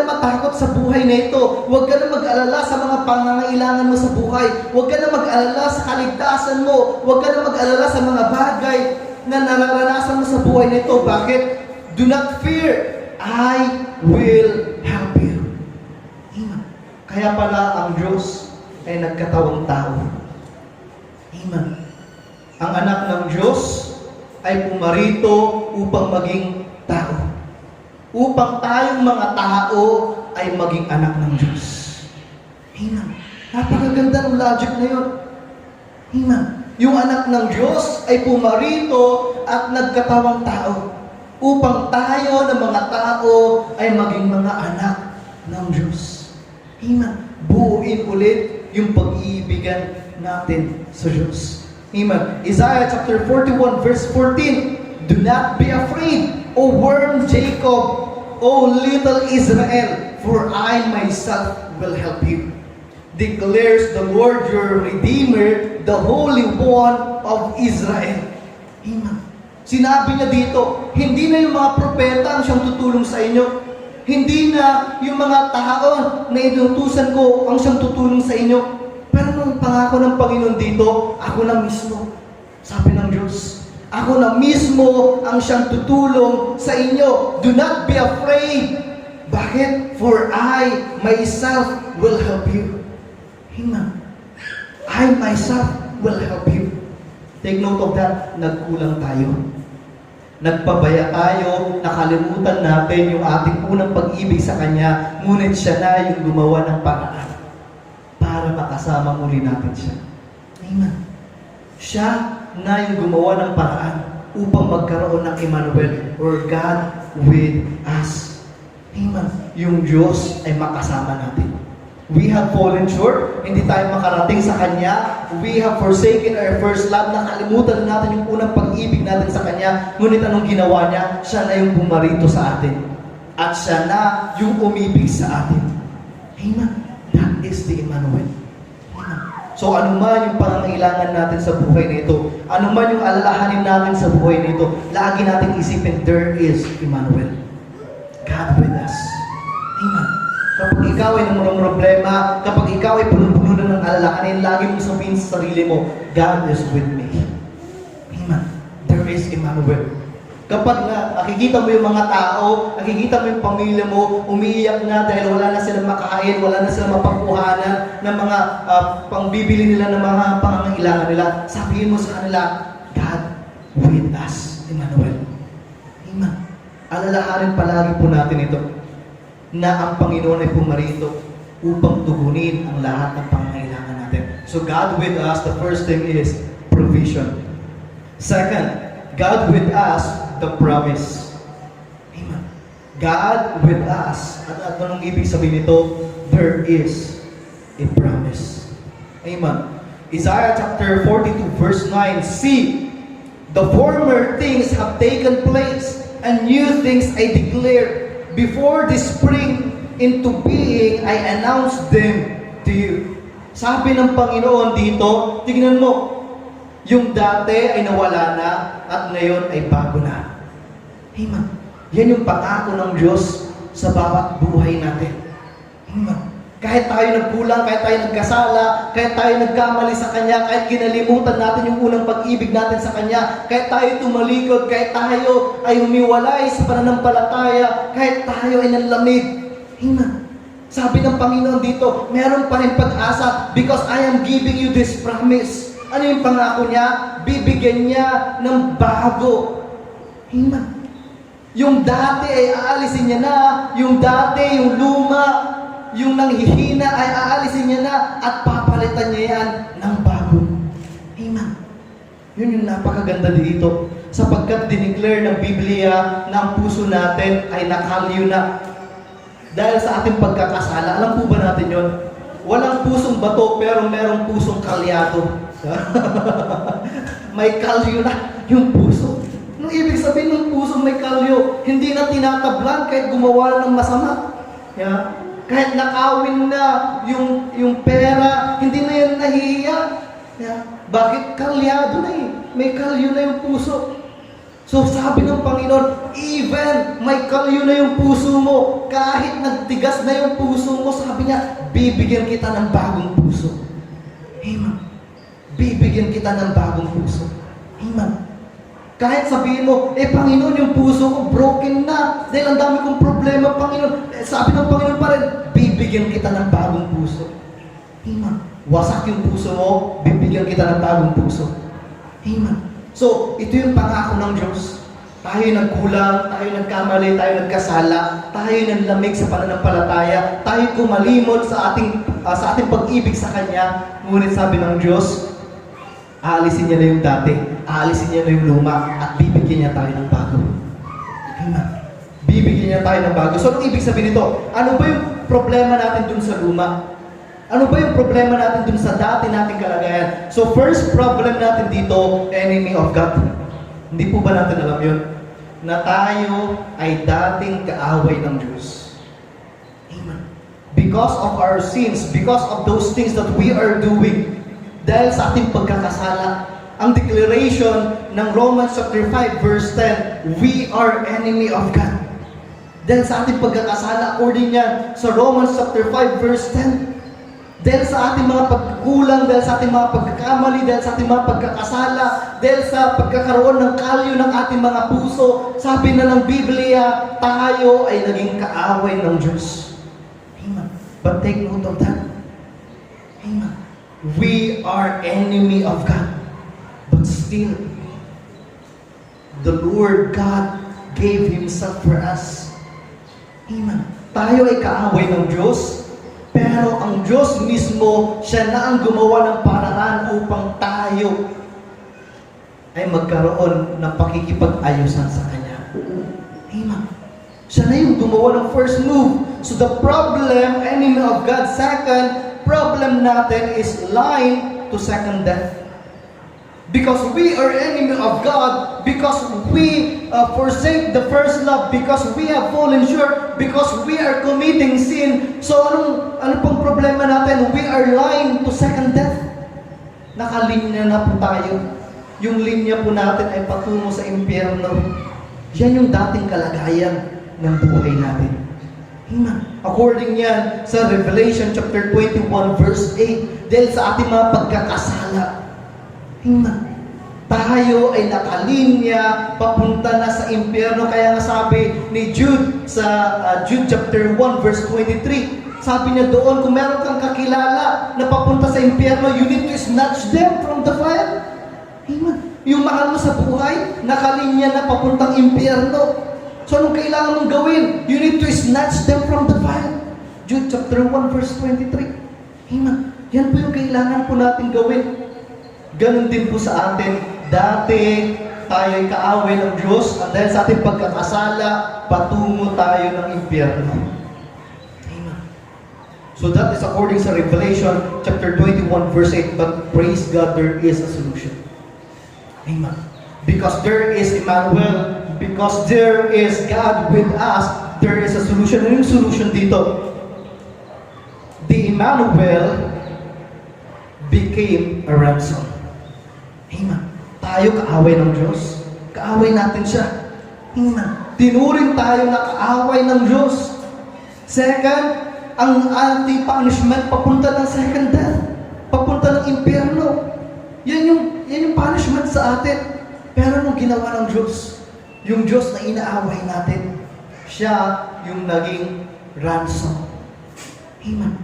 B: matakot sa buhay na ito. Huwag ka nang mag-alala sa mga pangangailangan mo sa buhay. Huwag ka nang mag-alala sa kaligtasan mo. Huwag ka nang mag-alala sa mga bagay na nararanasan mo sa buhay na ito. Bakit? Do not fear. I will help you. Amen. Kaya pala ang Diyos ay nagkatawang tao. Amen. Ang anak ng Diyos ay pumarito upang maging tao. Upang tayong mga tao ay maging anak ng Diyos. Amen. Napakaganda ng logic na yun. Amen. Yung anak ng Diyos ay pumarito at nagkatawang tao. Upang tayo ng mga tao ay maging mga anak ng Diyos. Amen. Buuin ulit yung pag-iibigan natin sa Diyos. Amen. Isaiah chapter 41 verse 14, "Do not be afraid, O worm Jacob, O little Israel, for I myself will help you, declares the Lord your Redeemer, the Holy One of Israel." Amen. Sinabi niya dito, hindi na yung mga propeta ang siyang tutulong sa inyo. Hindi na yung mga tao na inutusan ko ang siyang tutulong sa inyo. Pero nung pangako ng Panginoon dito, ako na mismo. Sabi ng Diyos, ako na mismo ang siyang tutulong sa inyo. Do not be afraid. Bakit? For I myself will help you. Amen. I myself will help you. Take note of that. Nagkulang tayo. Nagpabaya tayo, nakalimutan natin yung ating unang pag-ibig sa Kanya, ngunit siya na yung gumawa ng paraan para makasama muli natin siya. Amen. Siya na yung gumawa ng paraan upang magkaroon ng Emmanuel, or God with us. Amen. Yung Diyos ay makasama natin. We have fallen short, hindi tayo makarating sa Kanya. We have forsaken our first love, nakalimutan natin yung unang pag-ibig natin sa Kanya. Ngunit anong ginawa niya? Siya na yung pumarito sa atin. At siya na yung umibig sa atin. Amen. That is the Emmanuel. Amen. So ano man yung pangangailangan natin sa buhay na ito, ano man yung alalahanin natin sa buhay na ito, lagi natin isipin, there is Emmanuel. God with us. Amen. Kapag ikaw ay namang problema, kapag ikaw ay puno-puno na ng alalahanin, lagi mong sabihin sa sarili mo, God is with me. Amen. There is Emmanuel. Kapag nakikita mo yung mga tao, nakikita mo yung pamilya mo, umiiyak na dahil wala na silang makain, wala na silang mapagkuhanan ng mga pangbibili nila ng mga pangangailangan nila, sabihin mo sa kanila, God with us, Emmanuel. Amen. Alalahanin palagi po natin ito, na ang Panginoon ay pumarito upang tugunin ang lahat ng pangangailangan natin. So God with us, the first thing is provision. Second, God with us, the promise. Amen. God with us. At anong ibig sabihin nito? There is a promise. Amen. Isaiah chapter 42 verse 9, "See, the former things have taken place, and new things I declare. Before they spring into being, I announce them to you." Sabi ng Panginoon dito, tingnan mo, yung dati ay nawala na at ngayon ay bago na. Amen. Yan yung pangako ng Diyos sa bawat buhay natin. Amen. Kahit tayo nagkulang, kahit tayo nagkasala, kahit tayo nagkamali sa Kanya, kahit kinalimutan natin yung unang pag-ibig natin sa Kanya, kahit tayo tumalikod, kahit tayo ay humiwalay sa pananampalataya, kahit tayo ay nanlamig. Amen. Sabi ng Panginoon dito, meron pa rin pag-asa because I am giving you this promise. Ano yung pangako niya? Bibigyan niya ng bago. Amen. Yung dati ay aalisin niya na, yung dati, yung luma, yung nanghihina ay aalisin niya na at papalitan niya yan ng bago. Amen. Yun yung napakaganda dito. Sapagkat dineclare ng Biblia na ang puso natin ay nakalyo na. Dahil sa ating pagkakasala, alam po ba natin yun? Walang pusong bato pero merong pusong kalyado. May kalyo na yung puso. Anong ibig sabihin ng pusong may kalyo? Hindi na tinatablan kahit gumawa ng masama. Yeah? Kahit nakawin na yung pera, hindi na yan nahihiya. Yeah? Bakit kalyado na eh? May kalyo na yung puso. So sabi ng Panginoon, even may kalyo na yung puso mo, kahit nagtigas na yung puso mo, sabi niya, bibigyan kita ng bagong puso. Amen. Bibigyan kita ng bagong puso. Amen. Kahit sabihin mo, Panginoon, yung puso ko broken na. Dahil ang dami kong problema, Panginoon. Sabi ng Panginoon pa rin, bibigyan kita ng bagong puso. Amen. Wasak yung puso mo, bibigyan kita ng bagong puso. Amen. So, ito yung pangako ng Diyos. Tayo nagkulang, tayo nagkamali, tayo nagkasala, tayo nanlamig sa pananampalataya, tayo kumalimot sa ating pag-ibig sa Kanya. Ngunit sabi ng Diyos, aalisin niya na yung dati, aalisin niya na yung luma, at bibigyan niya tayo ng bago. Amen. Bibigyan niya tayo ng bago. So, ang ibig sabihin nito, ano ba yung problema natin dun sa luma? Ano ba yung problema natin dun sa dati nating kalagayan? So, first problem natin dito, enemy of God. Hindi po ba natin alam yun? Na tayo ay dating kaaway ng Diyos. Amen. Because of our sins, because of those things that we are doing, dahil sa ating pagkakasala, ang declaration ng Romans chapter 5 verse 10, we are enemy of God. Dahil sa ating pagkakasala, according yan sa Romans chapter 5 verse 10, dahil sa ating mga pagkukulang, dahil sa ating mga pagkakamali, dahil sa ating mga pagkakasala, dahil sa pagkakaroon ng kalyo ng ating mga puso, sabi na ng Biblia, tayo ay naging kaaway ng Diyos. Amen. But take note of that. Amen. We are enemy of God. But still, the Lord God gave Himself for us. Amen. Tayo ay kaaway ng Diyos, pero ang Diyos mismo, siya na ang gumawa ng paraan upang tayo ay magkaroon ng pakikipag-ayusan sa Kanya. Amen. Siya na yung gumawa ng first move. So the problem, enemy of God. Second, problem natin is lying to second death. Because we are enemy of God, because we forsake the first love, because we have fallen short, because we are committing sin. So ano pong problema natin? We are lying to second death. Nakalinya na po tayo. Yung linya po natin ay patungo sa impyerno. Yan yung dating kalagayan ng buhay natin. Amen. According yan sa Revelation chapter 21 verse 8, dahil sa ating mga pagkakasala, amen, tayo ay nakalinya papunta na sa impyerno. Kaya nga sabi ni Jude sa Jude chapter 1 verse 23, sabi niya doon, kung meron kang kakilala na papunta sa impyerno, you need to snatch them from the fire. Amen. Yung mahal mo sa buhay, nakalinya na papuntang impyerno. So anong kailangan mong gawin? You need to snatch them from the fire. Jude chapter 1 verse 23. Amen. Yan po yung kailangan po natin gawin. Ganon din po sa atin. Dati tayo ay kaaway ng Diyos at dahil sa ating pagkakasala, patungo tayo ng impyerno. Amen. So that is according sa Revelation chapter 21 verse 8. But praise God, there is a solution. Amen. Because there is Emmanuel, because there is God with us, there is a solution. Ano yung solution dito? The Emmanuel became a ransom. Amen. Tayo kaaway ng Diyos. Kaaway natin siya. Amen. Tinuring tayo na kaaway ng Diyos. Second, ang ating punishment papunta ng second death. Papunta ng impyerno. Yan yung punishment sa atin. Pero nung ginawa ng Diyos, yung Diyos na inaaway natin, siya yung naging ransom. Amen.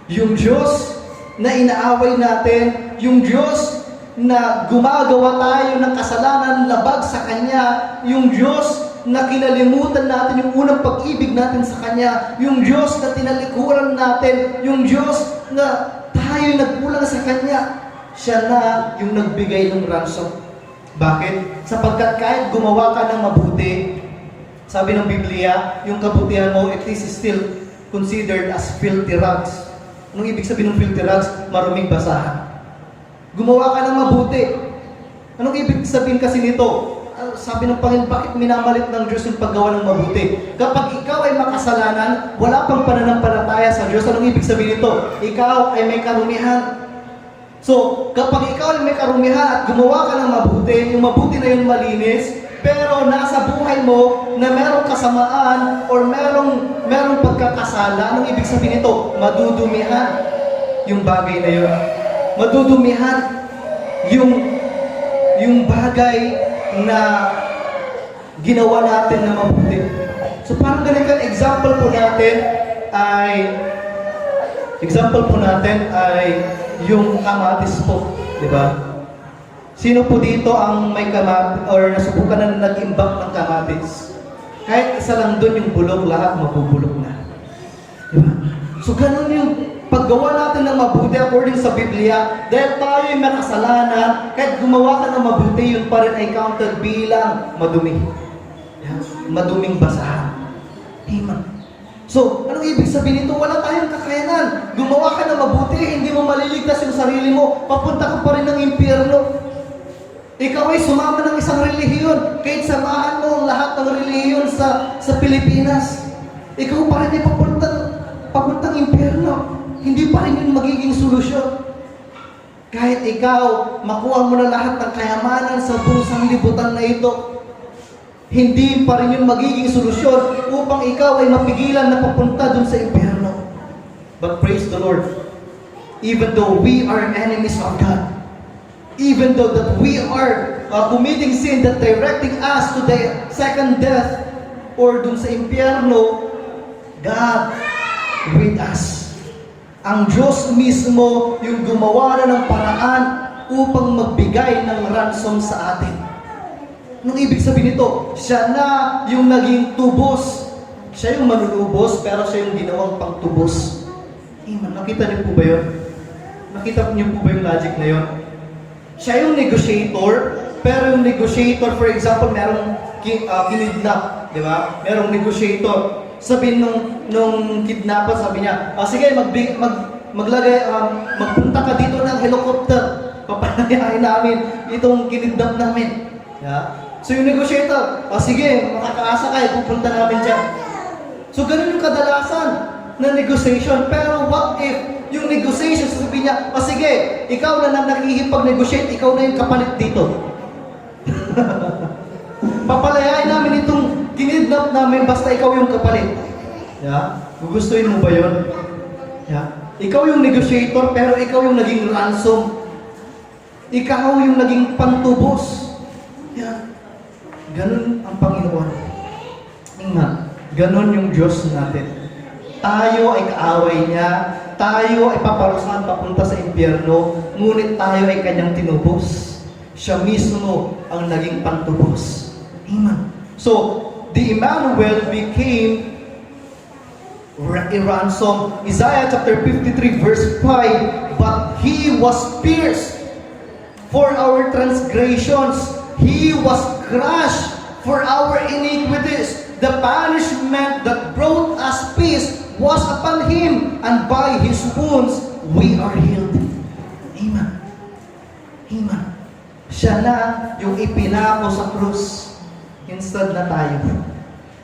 B: Yung Diyos na inaaway natin, yung Diyos na gumagawa tayo ng kasalanan labag sa Kanya, yung Diyos na kinalimutan natin yung unang pag-ibig natin sa Kanya, yung Diyos na tinalikuran natin, yung Diyos na tayo nagkulang sa Kanya, siya na yung nagbigay ng ransom. Bakit? Sapagkat kahit gumawa ka ng mabuti, sabi ng Biblia, yung kabutihan mo, it is still considered as filthy rags. Anong ibig sabihin ng filthy rags? Maruming basahan. Gumawa ka ng mabuti. Anong ibig sabihin kasi nito? Sabi ng Panginoon, bakit minamalit ng Diyos yung paggawa ng mabuti? Kapag ikaw ay makasalanan, wala pang pananampalataya sa Diyos. Anong ibig sabihin nito? Ikaw ay may karumihan. So, kapag ikaw ay may karumihan at gumawa ka ng mabuti, yung mabuti na yun malinis, pero nasa buhay mo na merong kasamaan or merong pagkakasala, anong ibig sabihin nito? Madudumihan yung bagay na yun. Madudumihan yung bagay na ginawa natin na mabuti. So parang ganito, example po natin ay yung kamatis po, di ba? Sino po dito ang may kamatis or nasubukan na nag-imbak ng kamatis? Kahit isa lang doon yung bulok, lahat mabubulok na. Di ba? So ganun yung paggawa natin ng mabuti according sa Biblia, dahil tayo ay makasalanan, kahit gumawa ka ng mabuti, yun pa rin ay counted bilang madumi. Maduming basahan. Amen. So, anong ibig sabihin nito? Wala tayong kakayanan. Gumawa ka ng mabuti, hindi mo maliligtas yung sarili mo, papunta ka pa rin ng impyerno. Ikaw ay sumama ng isang relihiyon, kahit samahan mo ang lahat ng relihiyon sa Pilipinas. Ikaw pa rin ay papuntang impyerno. Hindi pa rin yung magiging solusyon. Kahit ikaw, makuha mo na lahat ng kayamanan sa buong sanglibutan na ito, hindi pa rin yung magiging solusyon upang ikaw ay mapigilan na papunta dun sa impyerno. But praise the Lord, even though we are enemies of God, even though that we are committing sin that directing us to the second death or dun sa impyerno, God with us. Ang Diyos mismo yung gumawa na ng paraan upang magbigay ng ransom sa atin. Anong ibig sabihin nito? Siya na yung naging tubos. Siya yung manunubos, pero siya yung ginawang pangtubos. Amen. Nakita niyo po ba yun? Nakita niyo po ba yung logic na yun? Siya yung negotiator, pero yung negotiator, for example, merong kinidnap, di ba? Merong negotiator. Sabi nung kidnapper, sabi niya, sige, magpunta ka dito ng helicopter. Papalayain namin itong kinidnap namin. Yeah? So yung negotiator, sige, makakaasa kayo, pupunta namin dyan. So ganun yung kadalasan na negotiation. Pero what if yung negotiation, sasabihin niya, sige, ikaw na nakikipag-negotiate, ikaw na yung kapalit dito. Papalayain namin itong kinidnap namin basta ikaw yung kapalit. Yeah? Gugustuhin mo ba yun? Yeah? Ikaw yung negotiator, pero ikaw yung naging ransom. Ikaw yung naging pantubos. Yeah. Ganun ang Panginoon. Ganun yung Diyos natin. Tayo ay kaaway niya, tayo ay paparusahan papunta sa impyerno, ngunit tayo ay kanyang tinubos. Siya mismo ang naging pantubos. Amen. So, the Emmanuel became a ransom. Isaiah chapter 53 verse 5, but He was pierced for our transgressions, He was crushed for our iniquities. The punishment that brought us peace was upon Him, and by His wounds we are healed. Amen. Amen. Siya na yung ipinako sa krus instead na tayo.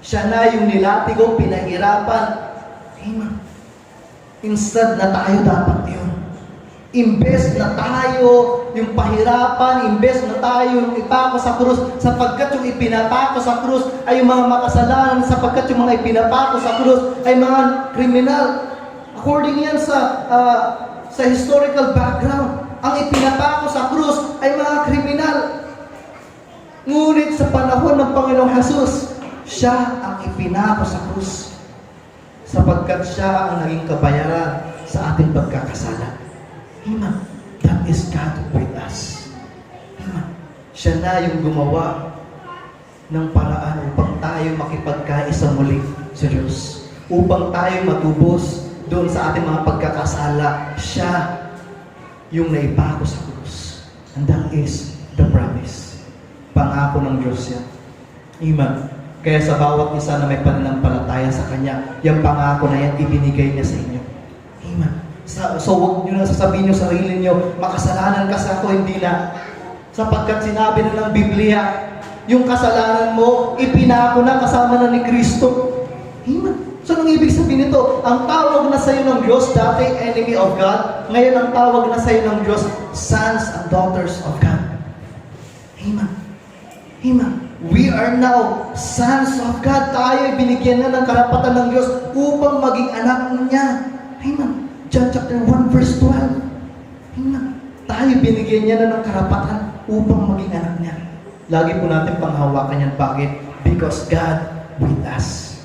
B: Siya na yung nilatigo, pinahirapan. Amen. Instead na tayo dapat yun. Imbes na tayo yung pahirapan, imbes na tayo yung ipako sa krus, sapagkat yung ipinapako sa krus ay yung mga makasalanan, sapagkat yung mga ipinapako sa krus ay mga kriminal. According yan sa historical background, ang ipinapako sa krus ay mga kriminal. Ngunit sa panahon ng Panginoong Jesus, siya ang ipinako sa krus, sapagkat siya ang naging kabayaran sa ating pagkakasala. Amen. That is God with us. Amen. Siya na yung gumawa ng paraan upang tayo makipagkaisa muli sa Diyos. Upang tayo matubos doon sa ating mga pagkakasala. Siya yung naipako sa krus. And that is the promise. Pangako ng Diyos yan. Amen. Kaya sa bawat isa na may pananampalataya sa Kanya, yung pangako na yan, ibinigay niya sa inyo. Amen. So huwag nyo na sasabihin nyo sarili nyo, makasalanan kasi ako, hindi na. Sapagkat sinabi na ng Biblia, yung kasalanan mo, ipinako na kasama na ni Kristo. Amen. So anong ibig sabihin nito? Ang tawag na sa'yo ng Diyos, dati enemy of God, ngayon ang tawag na sa'yo ng Diyos, sons and daughters of God. Amen. Amen. We are now sons of God. Tayo ay binigyan na ng karapatan ng Diyos upang maging anak niya. Amen. John chapter 1 verse 12. Amen. Tayo binigyan niya na ng karapatan upang maging anak niya. Lagi po natin panghawakan yan. Bakit? Because God with us.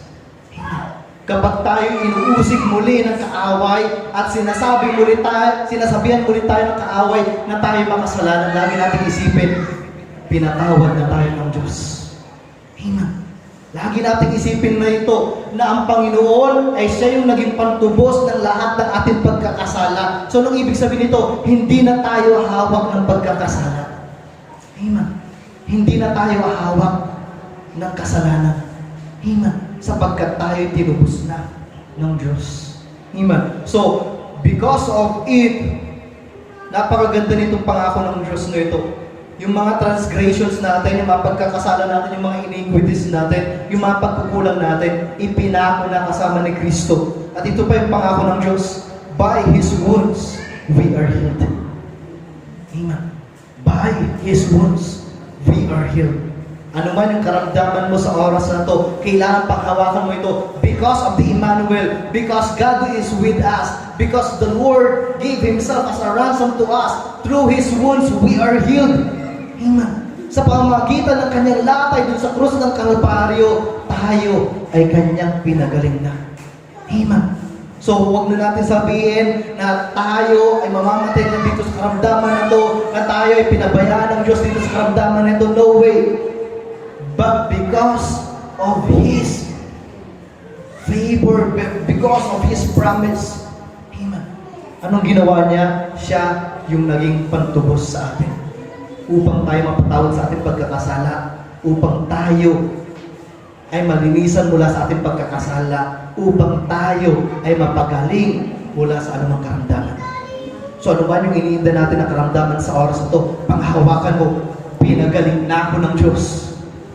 B: Amen. Kapag tayo inuusig muli ng kaaway at sinasabihan muli tayo ng kaaway na tayo makasalanan, lagi natin isipin, pinatawad na tayo ng Diyos. Amen. Lagi natin isipin na ito, na ang Panginoon ay siya yung naging pantubos ng lahat ng ating pagkakasala. So, anong ibig sabihin nito? Hindi na tayo hawak ng pagkakasala. Amen. Hindi na tayo hawak ng kasalanan. Amen. Sapagkat tayo tinubos na ng Diyos. Amen. So, because of it, napakaganda nitong pangako ng Diyos na ito. Yung mga transgressions natin, yung mga pagkakasala natin, yung mga iniquities natin, yung mga pagkukulang natin, ipinako na kasama ni Kristo. At ito pa yung pangako ng Diyos, by His wounds, we are healed. Amen. By His wounds, we are healed. Ano man yung karamdaman mo sa oras na to, kailangan panghawakan mo ito because of the Emmanuel, because God is with us, because the Lord gave Himself as a ransom to us. Through His wounds, we are healed. Amen. Sa pamamagitan ng Kanyang latay dun sa krus ng Kalbaryo, tayo ay Kanyang pinagaling na. Amen. So, huwag na natin sabihin na tayo ay mamamatay na dito sa karamdaman na ito, na tayo ay pinabayaan ng Diyos dito sa karamdaman na ito. No way. But because of His favor, because of His promise, amen. Anong ginawa niya? Siya yung naging pantubos sa atin. Upang tayo mapatawad sa ating pagkakasala. Upang tayo ay malinisan mula sa ating pagkakasala. Upang tayo ay mapagaling mula sa anumang karamdaman. So ano ba yung iniinda natin na karamdaman sa oras na ito? Panghawakan mo, pinagaling na ako ng Diyos.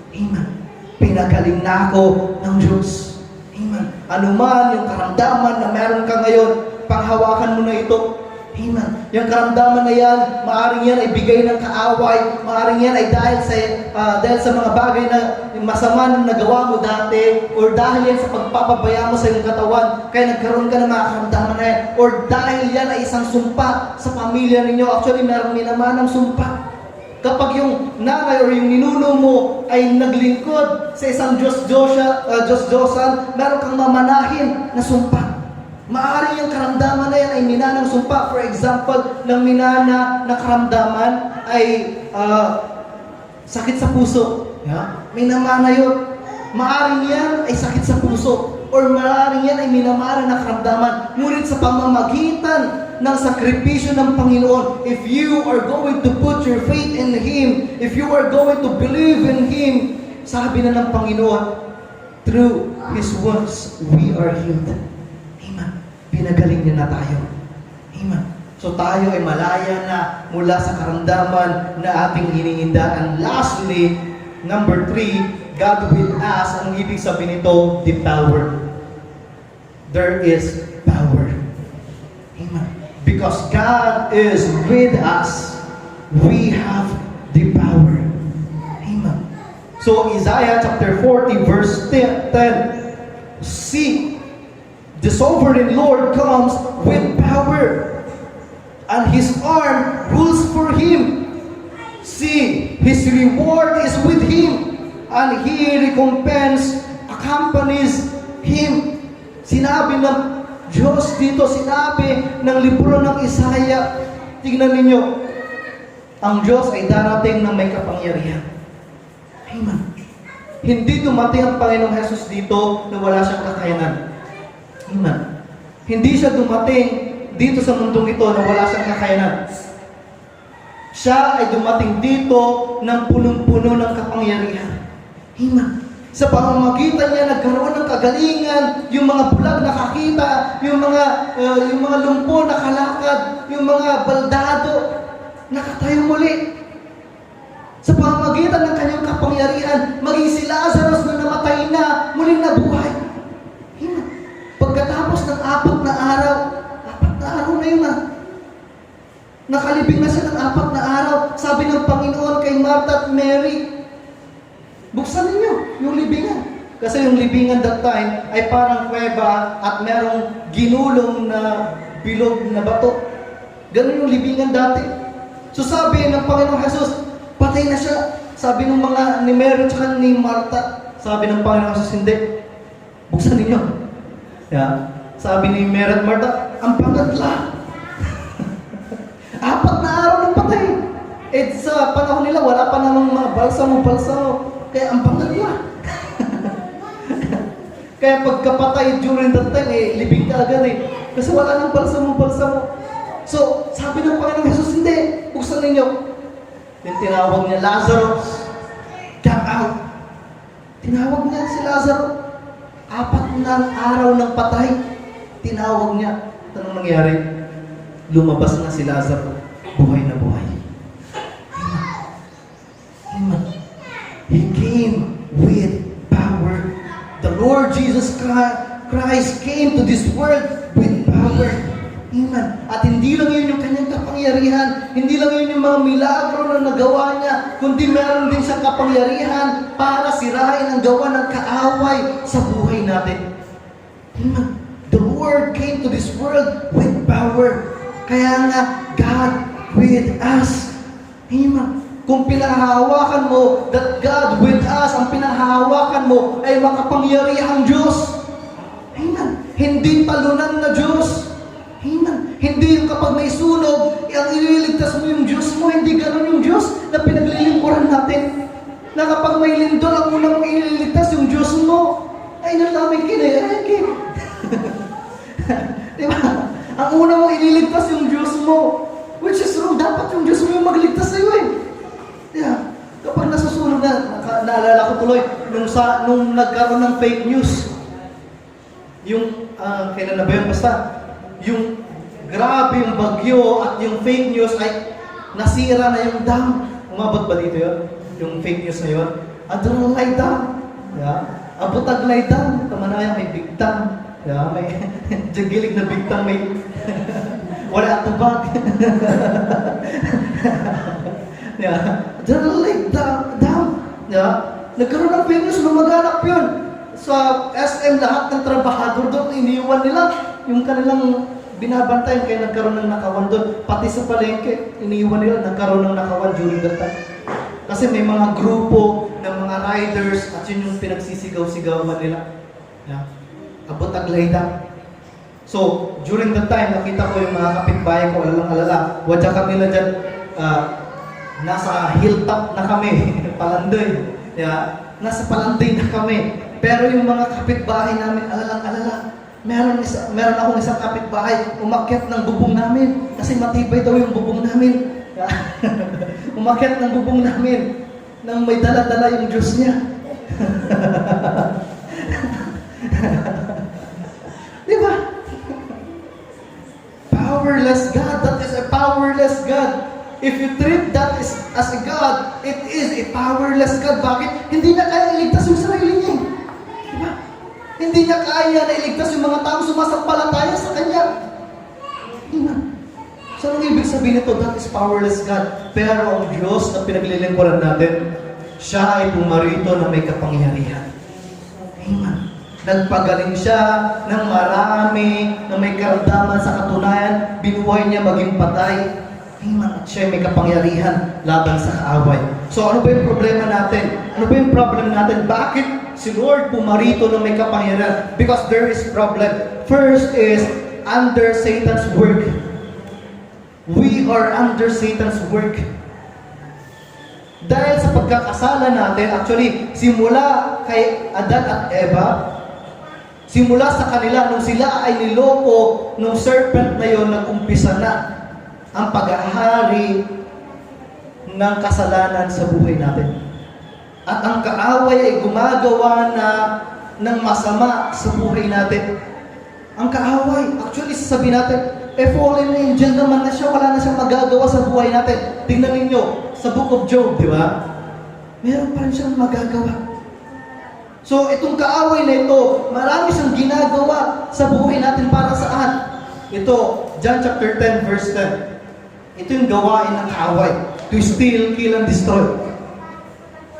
B: Amen. Pinagaling na ako ng Diyos. Amen. Ano man yung karamdaman na meron ka ngayon, panghawakan mo na ito. Amen. Yung karamdaman na yan, maaaring yan ay bigay ng kaaway, maaaring yan ay dahil sa mga bagay na masama na nagawa mo dati, or dahil yan sa pagpapabaya mo sa iyong katawan, kaya nagkaroon ka ng mga karamdaman na yan, or dahil yan ay isang sumpa sa pamilya ninyo. Actually, meron minamanang sumpa. Kapag yung nanay or yung ninuno mo ay naglingkod sa isang Diyos-Diyosan, meron kang mamanahin na sumpa. Maaari yung karamdaman na yan ay minanang sumpa. For example, ng minana na karamdaman ay sakit sa puso. Yeah? Minamana yun. Maaari yan ay sakit sa puso. Or maaari yan ay minamana na karamdaman. Ngunit sa pamamagitan ng sakripisyo ng Panginoon, if you are going to put your faith in Him, if you are going to believe in Him, sabi na ng Panginoon, through His wounds, we are healed. Amen. Pinagaling niya na tayo. Amen. So tayo ay malaya na mula sa karamdaman na ating iniinda. And lastly, number 3, God with us. Anong ibig sabihin nito? The power. There is power. Amen. Because God is with us, we have the power. Amen. So Isaiah chapter 40 verse 10, see, the sovereign Lord comes with power, and His arm rules for Him. See, His reward is with Him, and He recompense accompanies Him. Sinabi ng Diyos dito, sinabi ng libro ng Isaiah, tingnan ninyo, ang Diyos ay darating ng may kapangyarihan. Amen. Hindi dumating ang Panginoong Jesus dito na wala siyang kakayanan. Amen. Hindi siya dumating dito sa mundong ito na wala siyang kakayanan. Siya ay dumating dito ng punong-puno ng kapangyarihan. Amen. Sa pamamagitan niya, nagkaroon ng kagalingan, yung mga bulag nakakita, yung mga lumpo nakalakad, yung mga baldado nakatayo muli. Sa pamamagitan ng kanyang kapangyarihan, maging si Lazarus na namatay na, muling nabuhay. Amen. Pagkatapos ng 4 na araw na yun nakalibing na siya ng 4 na araw. Sabi ng Panginoon kay Martha at Mary, buksan ninyo yung libingan. Kasi yung libingan that time ay parang kuweba at merong ginulong na bilog na bato. Ganun yung libingan dati. So sabi ng Panginoong Jesus, patay na siya. Sabi ng mga ni Mary at ni Martha, sabi ng Panginoong Jesus, hindi. Buksan ninyo. Yeah. Sabi ni Mary at Martha, ang pangatla. 4 na araw ng patay. Eh sa panahon nila, wala pa namang mga balsamo. Kaya ang pangatla. Kaya pagkapatay during that time, libing ka agad Kasi wala nang balsamo. So, sabi ng Panginoong Jesus, hindi. Buksan ninyo. Then tinawag niya, Lazarus, come out. Tinawag niya si Lazarus. 4 na araw ng patay. Tinawag niya. Anong nangyari? Lumabas na si Lazarus. Buhay na buhay. Amen. He came with power. The Lord Jesus Christ came to this world with power. Amen. At hindi lang yun yung kanyang kapangyarihan, hindi lang yun yung mga milagro na nagawa niya, kundi meron din siyang kapangyarihan para sirain ang gawa ng kaaway sa buhay natin. Amen. The Lord came to this world with power. Kaya nga, God with us. Amen. Kung pinahahawakan mo that God with us, ang pinahahawakan mo ay makapangyarihang Diyos. Amen. Hindi talunan na Diyos. Amen. Hindi yung kapag may sunog, ang ililigtas mo yung Diyos mo, hindi ganun yung Diyos na pinaglilingkuran natin. Na kapag may lindol, ang unang mong ililigtas yung Diyos mo, ay nalamig kinayayagin. Diba? Ang unang mong ililigtas yung Diyos mo, which is wrong, dapat yung Diyos mo yung magligtas sa'yo Yeah. Kapag nasusunog naalala ko tuloy, nung nagkaroon ng fake news, yung, kailan na ba yun? Basta, yung grabe yung bagyo at yung fake news ay nasira na yung dam. Umabot ba dito yun? Yung fake news na yun? Adralay dam. Yeah. Abutaglay dam. Kamanaya may big dam. Yeah. May jagilig na big dam. May wala atubag. Yeah. Adralay dam. Yeah. Nagkaroon ng fake news, lumaganap yun. Sa SM, lahat ng trabahador doon, iniwan nila yung kanilang binabantayan, kaya nagkaroon ng nakawan doon. Pati sa palengke, iniwan nila, nagkaroon ng nakawan during that time. Kasi may mga grupo ng mga riders at yun yung pinagsisigaw-sigawan nila. Yeah. Abot aglayda. So, during that time, nakita ko yung mga kapitbahay ko, alalang-alala. Wadya kami na dyan, nasa hilltop na kami, Palanday. Yeah. Nasa Palanday na kami. Pero yung mga kapitbahay namin, alalang-alala. Meron akong isang kapitbahay, umakyat ng bubong namin. Kasi matibay daw yung bubong namin. Umakyat ng bubong namin nang may dala-dala yung Diyos niya. Diba? Powerless God. That is a powerless God. If you treat that as a God, it is a powerless God. Bakit? Hindi na kaya iligtas yung sarili niya. Diba? Hindi niya kaya na iligtas yung mga taong sumasampalataya sa Kanya. Diba? So, anong ibig sabihin nito? That is powerless God. Pero ang Diyos na pinaglilingkuran natin, siya ay pumarito na may kapangyarihan. Amen. Nagpagaling siya ng marami na may karamdaman sa katunayan, binuhay niya maging patay. Amen. At siya may kapangyarihan laban sa kaaway. So ano ba yung problema natin? Ano ba yung problem natin? Bakit si Lord pumarito na may kapangyarihan? Because there is problem. First is under Satan's work. We are under Satan's work. Dahil sa pagkakasala natin, actually, simula kay Adan at Eva, simula sa kanila, nung sila ay niloko, nung serpent na yon, nag-umpisa na ang paghahari ng kasalanan sa buhay natin. At ang kaaway ay gumagawa na ng masama sa buhay natin. Ang kaaway, actually, sasabihin natin, fallen angel naman na siya, wala na siyang magagawa sa buhay natin. Tingnan ninyo, sa Book of Job, di ba? Meron pa rin siyang magagawa. So, itong kaaway na ito, marami siyang ginagawa sa buhay natin para saan? Ito, John chapter 10, verse 10. Ito yung gawain ng kaaway. To steal, kill, and destroy.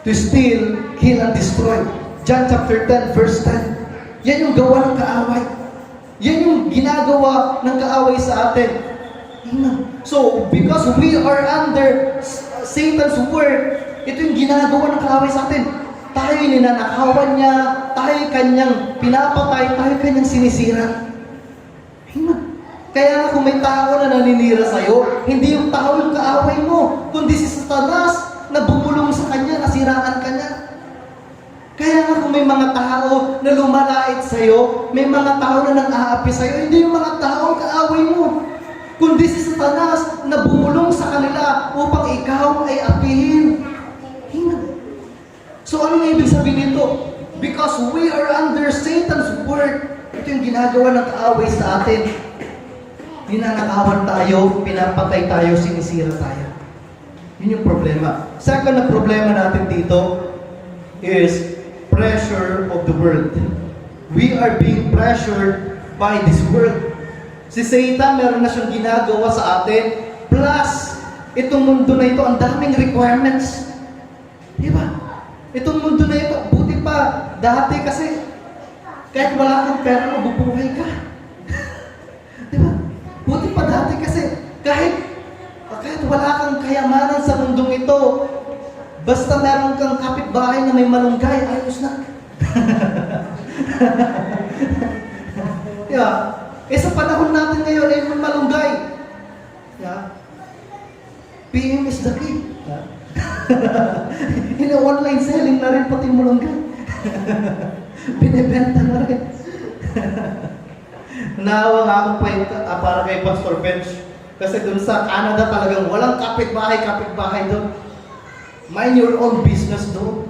B: To steal, kill, and destroy. John chapter 10, verse 10. Yan yung gawa ng kaaway. Yan yung ginagawa ng kaaway sa atin. So, because we are under Satan's word, ito yung ginagawa ng kaaway sa atin. Tayo ninanakawan niya, tayo kanyang pinapatay, tayo kanyang sinisira. Kaya nga kung may tao na naninira sa'yo, hindi yung tao yung kaaway mo, kundi si Satanas na bumulong sa kanya, nasiraan ka niya. Kaya nga kung may mga tao na lumalait sa'yo, may mga tao na nang-aapi sa'yo, hindi yung mga tao ang kaaway mo, kundi si Satanas na bumulong sa kanila upang ikaw ay apihin. So ano nga ibig sabihin nito? Because we are under Satan's word, ito yung ginagawa ng kaaway sa atin. Ninanakawan tayo, pinapatay tayo, sinisira tayo. Yun yung problema. Second na problema natin dito is pressure of the world. We are being pressured by this world. Si Satan, meron na siyang ginagawa sa atin. Plus, itong mundo na ito, ang daming requirements. Diba? Itong mundo na ito, buti pa, dati kasi, kahit wala kang pera, mabubuhay ka. Diba? Buti pa dati kasi, kahit wala kang kayamanan sa mundong ito, basta meron kang kapitbahay na may malunggay, ayos na. Yeah. Sa panahon natin ngayon, ay may malunggay. Yeah. PM is the key. Yeah. Online selling na rin pati malunggay. Binibenta na rin. Naawa nga ako para kay Pastor Bench. Kasi dun sa Canada talagang walang kapitbahay doon. Mind your own business doon.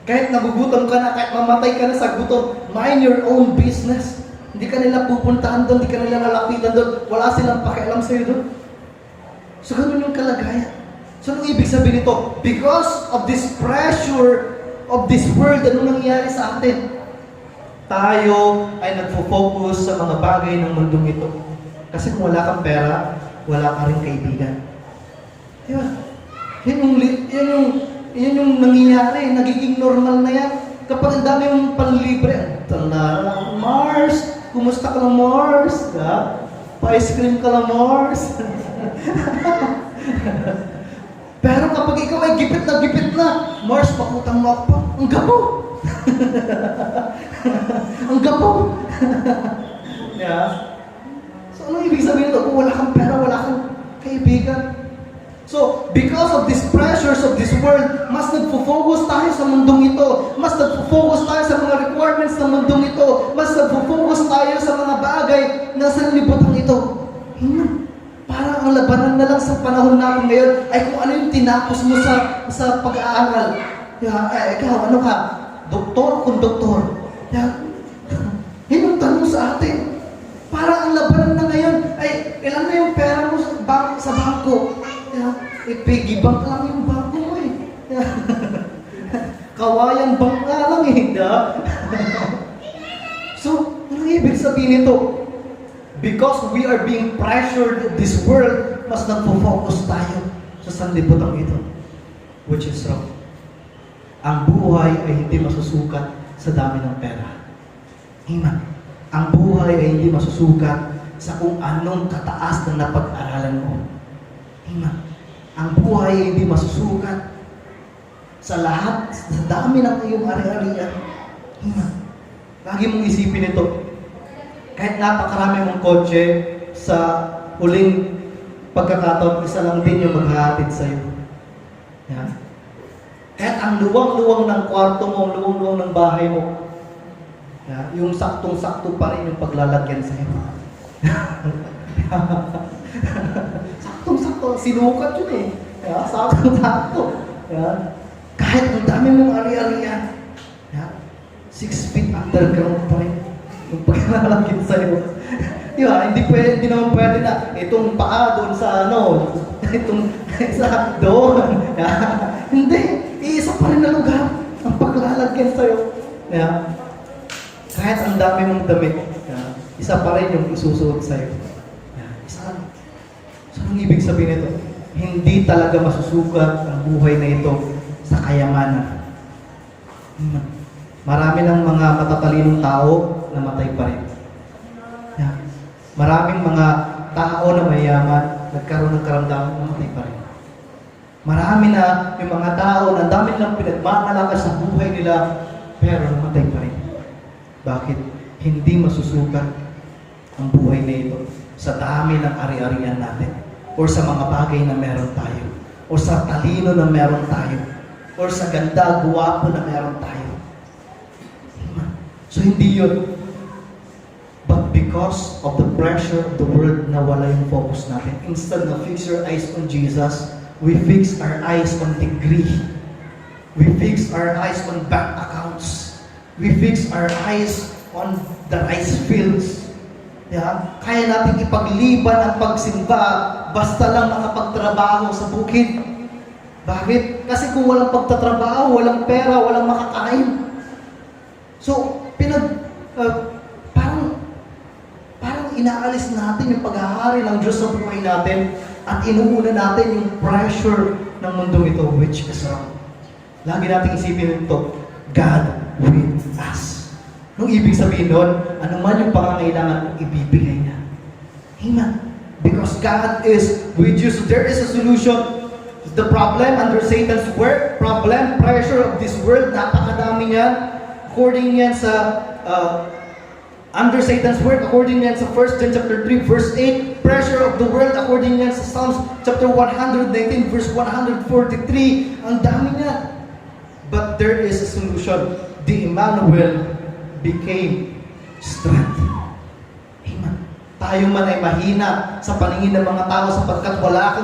B: Kahit nagugutom ka na, kahit mamatay ka na sa gutom, mind your own business. Hindi ka nila pupuntahan doon, hindi ka nila lalapitan doon. Wala silang pakialam sa'yo doon. So, ganun yung kalagayan. So, anong ibig sabihin nito? Because of this pressure of this world, anong nangyayari sa atin? Tayo ay nagfo-focus sa mga bagay ng mundong ito. Kasi kung wala kang pera, wala ka rin kaibigan. Diba? Yan yung nangyayari, nagiging normal na yan. Kapag ang dami yung panlibre, tala, Mars, kumusta ka lang Mars? Pa-ice cream ka lang Mars? Pero kapag ikaw ay gipit na, Mars, pakutang mo ako pa. Ang gapo! Ang gapo! Yeah. So, anong ibig sabihin ito? Kung wala kang pera, wala kang kaibigan. So, because of these pressures of this world, mas nagfo-focus tayo sa mundong ito. Mas nagfo-focus tayo sa mga requirements ng mundong ito. Mas nagfo-focus tayo sa mga bagay na sa libutan ito. Parang ang labanan na lang sa panahon natin ngayon ay kung ano yung tinapos mo sa pag-aaral. Ikaw, ano ka? Doktor, konduktor. Yun yung tanong sa atin. Parang ang labanan na ngayon ay ilan na yung pera mo sa bangko. Piggy bank lang yung bangko mo eh. Kawayan bank nga lang eh. So, ano ibig sabihin nito? Because we are being pressured in this world, mas nagpo-focus tayo sa sanlibutan ito, which is wrong. Ang buhay ay hindi masusukat sa dami ng pera. Amen. Ang buhay ay hindi masusukat sa kung anong kataas na napag-aralan mo. Amen. Ang buhay ay hindi masusukat sa lahat, sa dami ng iyong ari-arian. Amen. Lagi mong isipin ito. Kahit napakarami mong kotse, sa huling pagkakataon, isa lang din yung maghahatid sa'yo. Yan. Kahit ang luwang-luwang ng kwarto mo, ang luwang-luwang ng bahay mo, yung saktong-sakto pa rin yung paglalagyan sa'yo. Saktong-sakto, sinukat yun eh. Saktong-sakto. Kahit ang dami mong ari-arian, 6 feet underground pa rin yung paglalagyan sa'yo. Hindi naman pwede na itong paa doon sa itong isa doon. Hindi. Iisa pa rin na lugar ang paglalagyan sa'yo. Kahit ang dami mong damit, isa pa rin yung isusuot sa'yo. Isa lang. So, ang ibig sabihin nito, hindi talaga masusukat ang buhay na ito sa kayamanan. Marami ng mga matatalinong tao namatay pa rin. Maraming mga tao na mayaman, nagkaroon ng karamdaman, namatay pa rin. Marami na yung mga tao na dami lang pinagmamalakas sa buhay nila, pero namatay pa rin. Bakit? Hindi masusukat ang buhay na ito sa dami ng ari-arian natin, o sa mga bagay na meron tayo, o sa talino na meron tayo, o sa ganda, guwapo na meron tayo. So hindi yun. But because of the pressure of the world, nawala yung focus natin. Instead na fix your eyes on Jesus, we fix our eyes on degree. We fix our eyes on bank accounts. We fix our eyes on the rice fields. Kaya natin ipagliban ang pagsimba basta lang makapagtrabaho sa bukid. Bakit? Kasi kung walang pagtatrabaho, walang pera, walang makakain. So, parang inaalis natin yung paghahari ng Diyos sa buhay natin at inuuna natin yung pressure ng mundong ito, which is wrong. Lagi natin isipin ito, God with us. Nung ibig sabihin doon, ano man yung pangangailangan, ibibigay niya. Amen. Because God is with you. So there is a solution. The problem under Satan's work, pressure of this world, napakadami niyan. According yan sa under Satan's work, according yan sa 1 John chapter 3 verse 8, pressure of the world, according yan sa Psalms chapter 119 verse 143, ang dami niya. But there is a solution. The Emmanuel became strength. Amen. Tayo man ay mahina sa paningin ng mga tao sapagkat wala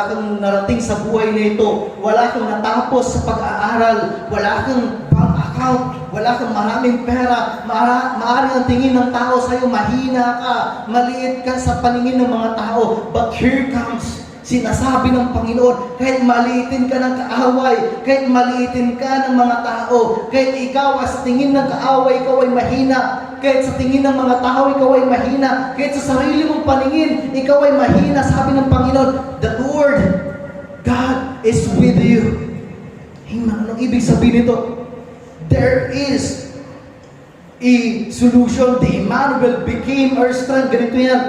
B: kang narating sa buhay na ito, wala kang natapos sa pag-aaral, wala kang bank account, wala kang maraming pera, maaaring ang tingin ng tao sa'yo, mahina ka, maliit ka sa paningin ng mga tao. But here comes, sinasabi ng Panginoon, kahit maliitin ka ng kaaway, kahit maliitin ka ng mga tao, kahit ikaw sa tingin ng kaaway, ikaw ay mahina, kahit sa tingin ng mga tao, ikaw ay mahina, kahit sa sarili mong paningin, ikaw ay mahina, sabi ng Panginoon, the Lord, God is with you. Amen. Anong ibig sabihin nito? There is a solution. The Emmanuel became our strength. Ganito yan.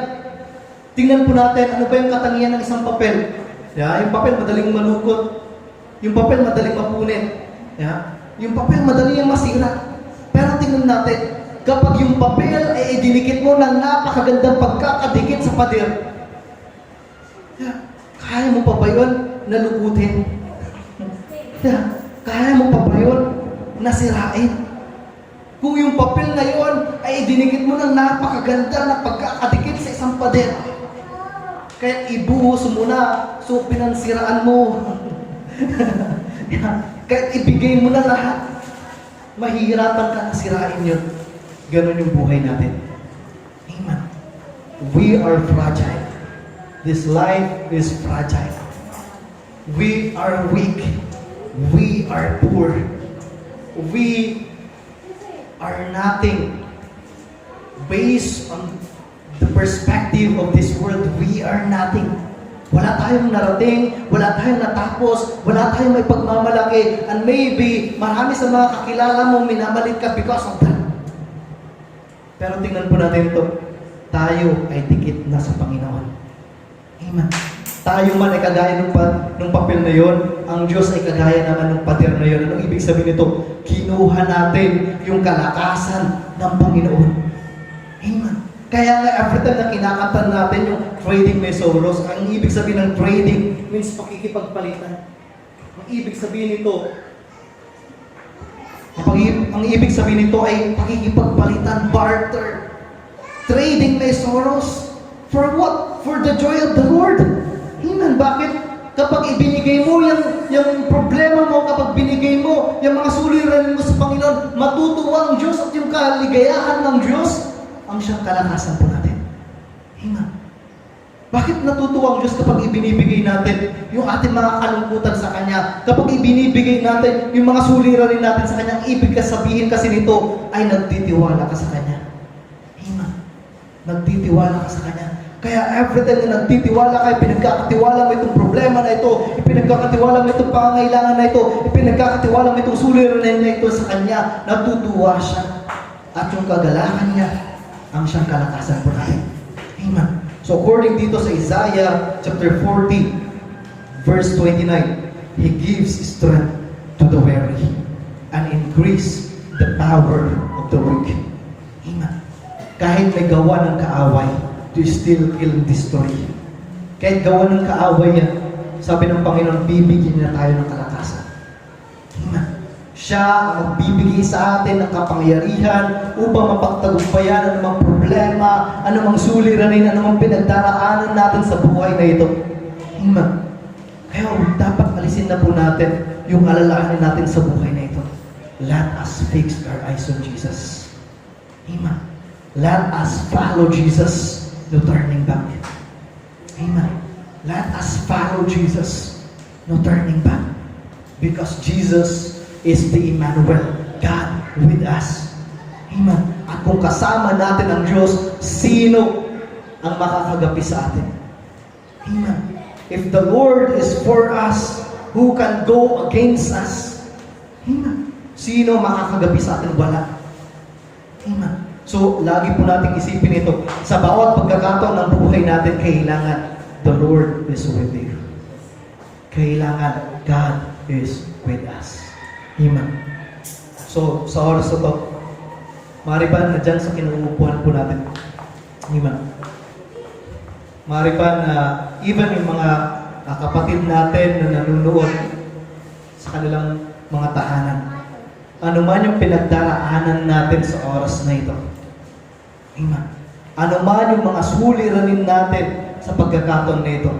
B: Tingnan po natin, ano ba yung katangian ng isang papel? Yung papel madaling malukot. Yung papel madaling mapunit. Yung papel madaling masira. Pero tingnan natin, kapag yung papel ay idinikit mo ng napakagandang pagkakadikit sa pader, kaya mo pa ba yun nalukutin? Kaya mo pa ba yun nasirain? Kung yung papel na yun ay idinikit mo ng napakaganda na pagkakadikit sa isang pader, kaya ibuhos mo na, so pinansiraan mo. Kahit ibigay mo na lahat, mahihirapan ka na sirain yun. Ganon yung buhay natin. Amen. We are fragile. This life is fragile. We are weak. We are poor. We are nothing based on the perspective of this world, we are nothing. Wala tayong narating, wala tayong natapos, wala tayong may pagmamalaki, and maybe marami sa mga kakilala mo minamalit ka because of that. Pero tingnan po natin ito, tayo ay dikit na sa Panginoon. Amen. Tayo man ay kagaya ng papel na yon, ang Diyos ay kagaya naman ng pader na yon. Anong ibig sabihin nito? Kinuha natin yung kalakasan ng Panginoon. Amen. Kaya nga, every time na kinakatan natin yung trading may sorrows, ang ibig sabihin ng trading means pakikipagpalitan. Ang ibig sabihin nito, ang ibig sabihin nito ay pakikipagpalitan, barter. Trading may sorrows. For what? For the joy of the Lord. Amen. Bakit? Kapag ibinigay mo yung problema mo, kapag binigay mo yung mga suliranin mo sa Panginoon, matutuwa ang Diyos at yung kaligayahan ng Diyos ang siyang kalakasan po natin. Amen. Bakit natutuwa ang Diyos kapag ibinibigay natin yung ating mga kalungkutan sa Kanya? Kapag ibinibigay natin yung mga suliranin natin sa Kanya, ang ibig sabihin kasi nito ay nagtitiwala ka sa Kanya. Amen. Nagtitiwala ka sa Kanya. Kaya every time na nagtitiwala ka, pinagkakatiwala mo itong problema na ito, ipinagkakatiwala mo itong pangangailangan na ito, ipinagkakatiwala mo itong suliranin na ito sa Kanya, natutuwa siya. At yung kagalakan niya, ang siyang kalakasan po natin. Amen. So according dito sa Isaiah chapter 40, verse 29, He gives strength to the weary and increase the power of the weak. Amen. Kahit may gawa ng kaaway, to steal, kill, and destroy. Kahit gawa ng kaaway yan, sabi ng Panginoon, bibigyan niya tayo ng kalakasan. Amen. Siya ang magbibigay sa atin ng kapangyarihan upang mapagtagumpayan ang mga problema, anumang suliranin, anumang pinagdaraanan natin sa buhay na ito. Amen. Kaya dapat alisin na po natin yung alalahanin natin sa buhay na ito. Let us fix our eyes on Jesus. Amen. Let us follow Jesus, no turning back. Amen. Let us follow Jesus, no turning back. Because Jesus is the Emmanuel, God with us. Amen. At kung kasama natin ang Diyos, sino ang makakagapi sa atin? Amen. If the Lord is for us, who can go against us? Amen. Sino makakagapi sa atin? Wala. Amen. So, lagi po nating isipin ito. Sa bawat pagkakataon ng buhay natin, kailangan the Lord is with you. Kailangan God is with us. Amen. So, sa oras na ito, maaari ba na dyan sa kinuupuan po natin? Amen. Maaari ba na even yung mga kapatid natin na nanunood sa kanilang mga tahanan, ano man yung pinagdaraanan natin sa oras na ito. Amen. Ano man yung mga suliranin natin sa pagkakataon na ito,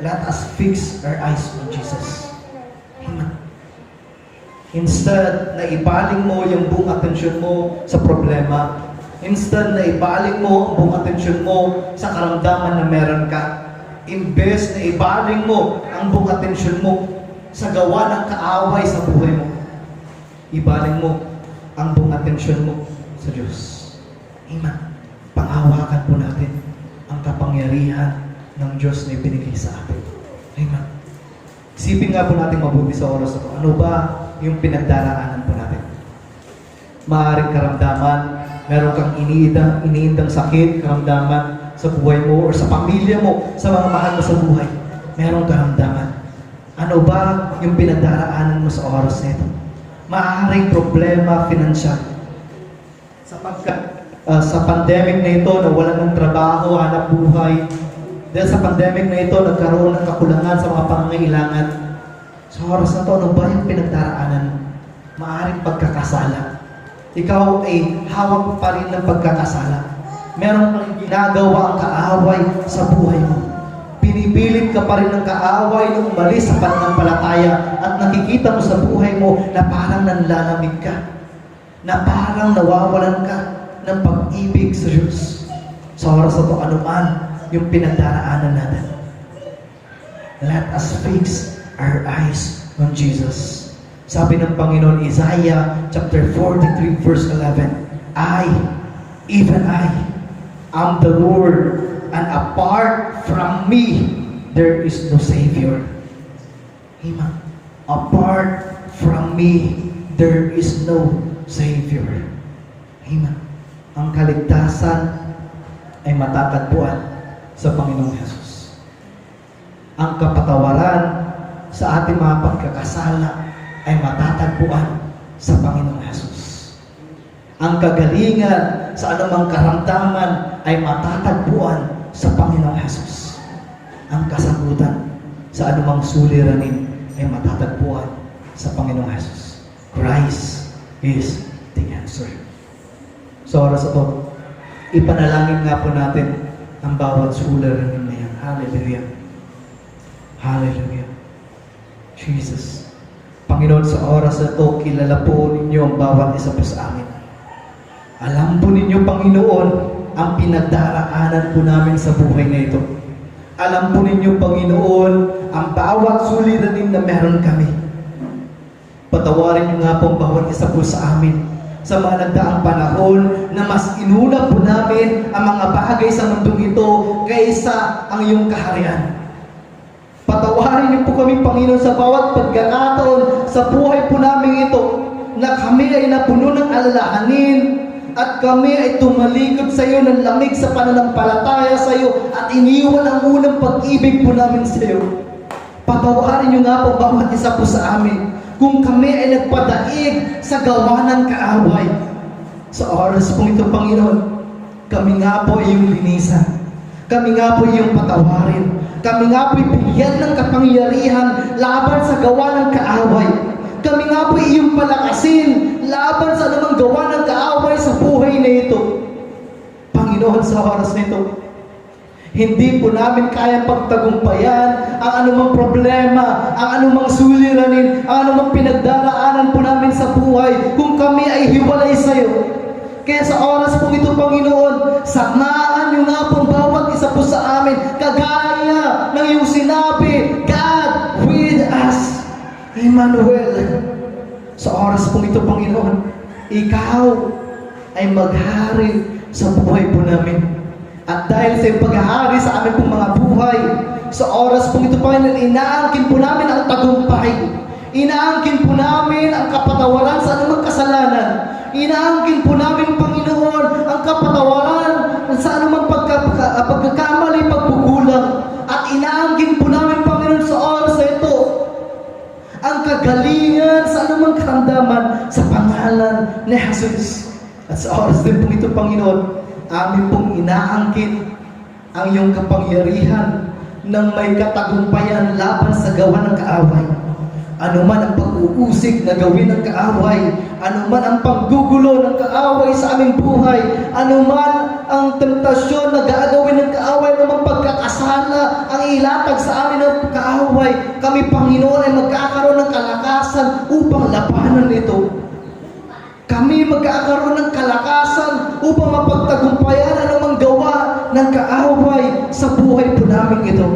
B: let us fix our eyes on Jesus. Amen. Instead na ibaling mo yung buong atensyon mo sa problema, instead na ibaling mo ang buong atensyon mo sa karamdaman na meron ka, imbes na ibaling mo ang buong atensyon mo sa gawa ng kaaway sa buhay mo, ibaling mo ang buong atensyon mo sa Diyos. Amen. Pangawakan po natin ang kapangyarihan ng Diyos na ibinigay sa atin. Amen. Isipin nga po natin mabuti sa oras na ito. Ano ba yung pinagdaraanan po natin? Maaaring karamdaman, meron kang iniindang sakit, karamdaman sa buhay mo or sa pamilya mo, sa mga mahal mo sa buhay. Merong karamdaman. Ano ba yung pinagdaraanan mo sa oras na ito? Maaaring problema financial. Sapagkat sa pandemic na ito, nawalan ng trabaho, hanap buhay. Dahil sa pandemic na ito, nagkaroon ng kakulangan sa mga pangangailangan. Sa oras na ito, ano ba yung pinagdaraanan? Maaaring pagkakasala. Ikaw ay hawak pa rin ng pagkakasala. Meron pa rin ginagawa ang kaaway sa buhay mo. Pinipilit ka pa rin ng kaaway na umalis sa pananampalataya at nakikita mo sa buhay mo na parang nanlalamig ka. Na parang nawawalan ka ng pag-ibig sa Diyos. Sa oras na ito, ano man yung pinagdaraanan natin. Let us fix our eyes on Jesus. Sabi ng Panginoon, Isaiah chapter 43 verse 11, even I, I'm the Lord, and apart from me, there is no Savior. Amen. Apart from me, there is no Savior. Amen. Ang kaligtasan ay matatagpuan sa Panginoong Hesus. Ang kapatawaran sa ating mga pagkakasala ay matatagpuan sa Panginoong Hesus. Ang kagalingan sa anumang karamdaman ay matatagpuan sa Panginoong Hesus. Ang kasagutan sa anumang suliranin ay matatagpuan sa Panginoong Hesus. Christ is the answer. Sa oras ito, ipanalangin nga po natin ang bawat suliranin na yan. Hallelujah. Hallelujah. Jesus. Panginoon, sa oras na ito, kilala po ninyo ang bawat isa po sa amin. Alam po ninyo, Panginoon, ang pinagdaraanan po namin sa buhay na ito. Alam po ninyo, Panginoon, ang bawat suliranin na meron kami. Patawarin niyo nga po ang bawat isa po sa amin sa mga nagdaang panahon na mas inuna po namin ang mga bagay sa mundong ito kaysa ang iyong kaharian. Patawarin niyo po kami, Panginoon, sa bawat pagkakataon sa buhay po namin ito na kami ay napuno ng alalahanin at kami ay tumalikod sa iyo ng lamig sa pananampalataya sa iyo at iniwan ang unang pag-ibig po namin sa iyo. Patawarin niyo nga po bawat isa po sa amin kung kami ay nagpadaig sa gawa ng kaaway. Sa oras po ito, Panginoon, kami nga po ay iyong linisan. Kami nga po iyong patawarin. Kami nga po bigyan ng kapangyarihan laban sa gawa ng kaaway. Kami nga po iyong palakasin laban sa anumang gawa ng kaaway sa buhay na ito. Panginoon, sa oras na ito, hindi po namin kayang pagtagumpayan ang anumang problema, ang anumang suliranin, ang anumang pinagdaraanan po namin sa buhay kung kami ay hiwalay sa iyo. Kaya sa oras po ito, Panginoon, samahan niyo nga po bawat isa po sa amin, kagaya ng iyong sinabi, God with us, Emmanuel. Sa oras po ito, Panginoon, ikaw ay maghari sa buhay po namin. At dahil sa iyong paghahari sa amin pong mga buhay, sa oras po ito, Panginoon, inaangkin po namin ang tagumpay. Inaangkin po namin ang kapatawaran sa anumang kasalanan. Inaangkin po namin, Panginoon, ang kapatawaran sa anumang pagkakamali, pagkukulang. At inaangkin po namin, Panginoon, sa oras na ito, ang kagalingan sa anumang karamdaman sa pangalan ni Jesus. At sa oras din po ito, Panginoon, amin pong inaangkin ang iyong kapangyarihan ng may katagumpayan laban sa gawa ng kaaway. Ano man ang pag-uusig na gawin ng kaaway, ano man ang paggugulo ng kaaway sa aming buhay, ano man ang tentasyon na gagawin ng kaaway, ano man pagkakasala ang ilatag sa amin ng kaaway, kami, Panginoon, ay magkakaroon ng kalakasan upang labanan ito. Kami magkakaroon ng kalakasan upang mapagtagumpayan anumang gawa ng kaaway sa buhay po namin ito.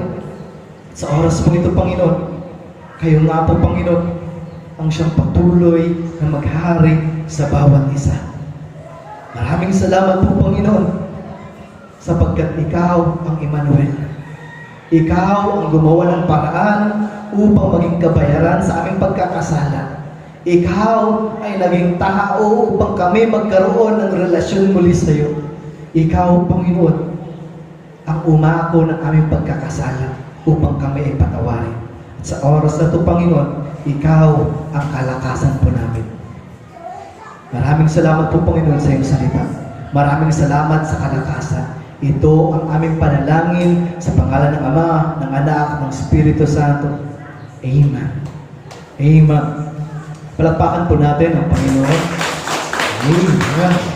B: Sa oras po ito, Panginoon, kayo nga po, Panginoon, ang siyang patuloy na maghari sa bawat isa. Maraming salamat po, Panginoon, sapagkat ikaw ang Emmanuel. Ikaw ang gumawa ng paraan upang maging kabayaran sa aming pagkakasala. Ikaw ay naging tao upang kami magkaroon ng relasyon muli sa iyo. Ikaw, Panginoon, ang umako ng aming pagkakasala upang kami ay patawarin. At sa oras na ito, Panginoon, ikaw ang kalakasan po namin. Maraming salamat po, Panginoon, sa iyong salita. Maraming salamat sa kalakasan. Ito ang aming panalangin sa pangalan ng Ama, ng Anak, ng Espiritu Santo. Amen. Amen. Palakpakan po natin ang Panginoon. Amen.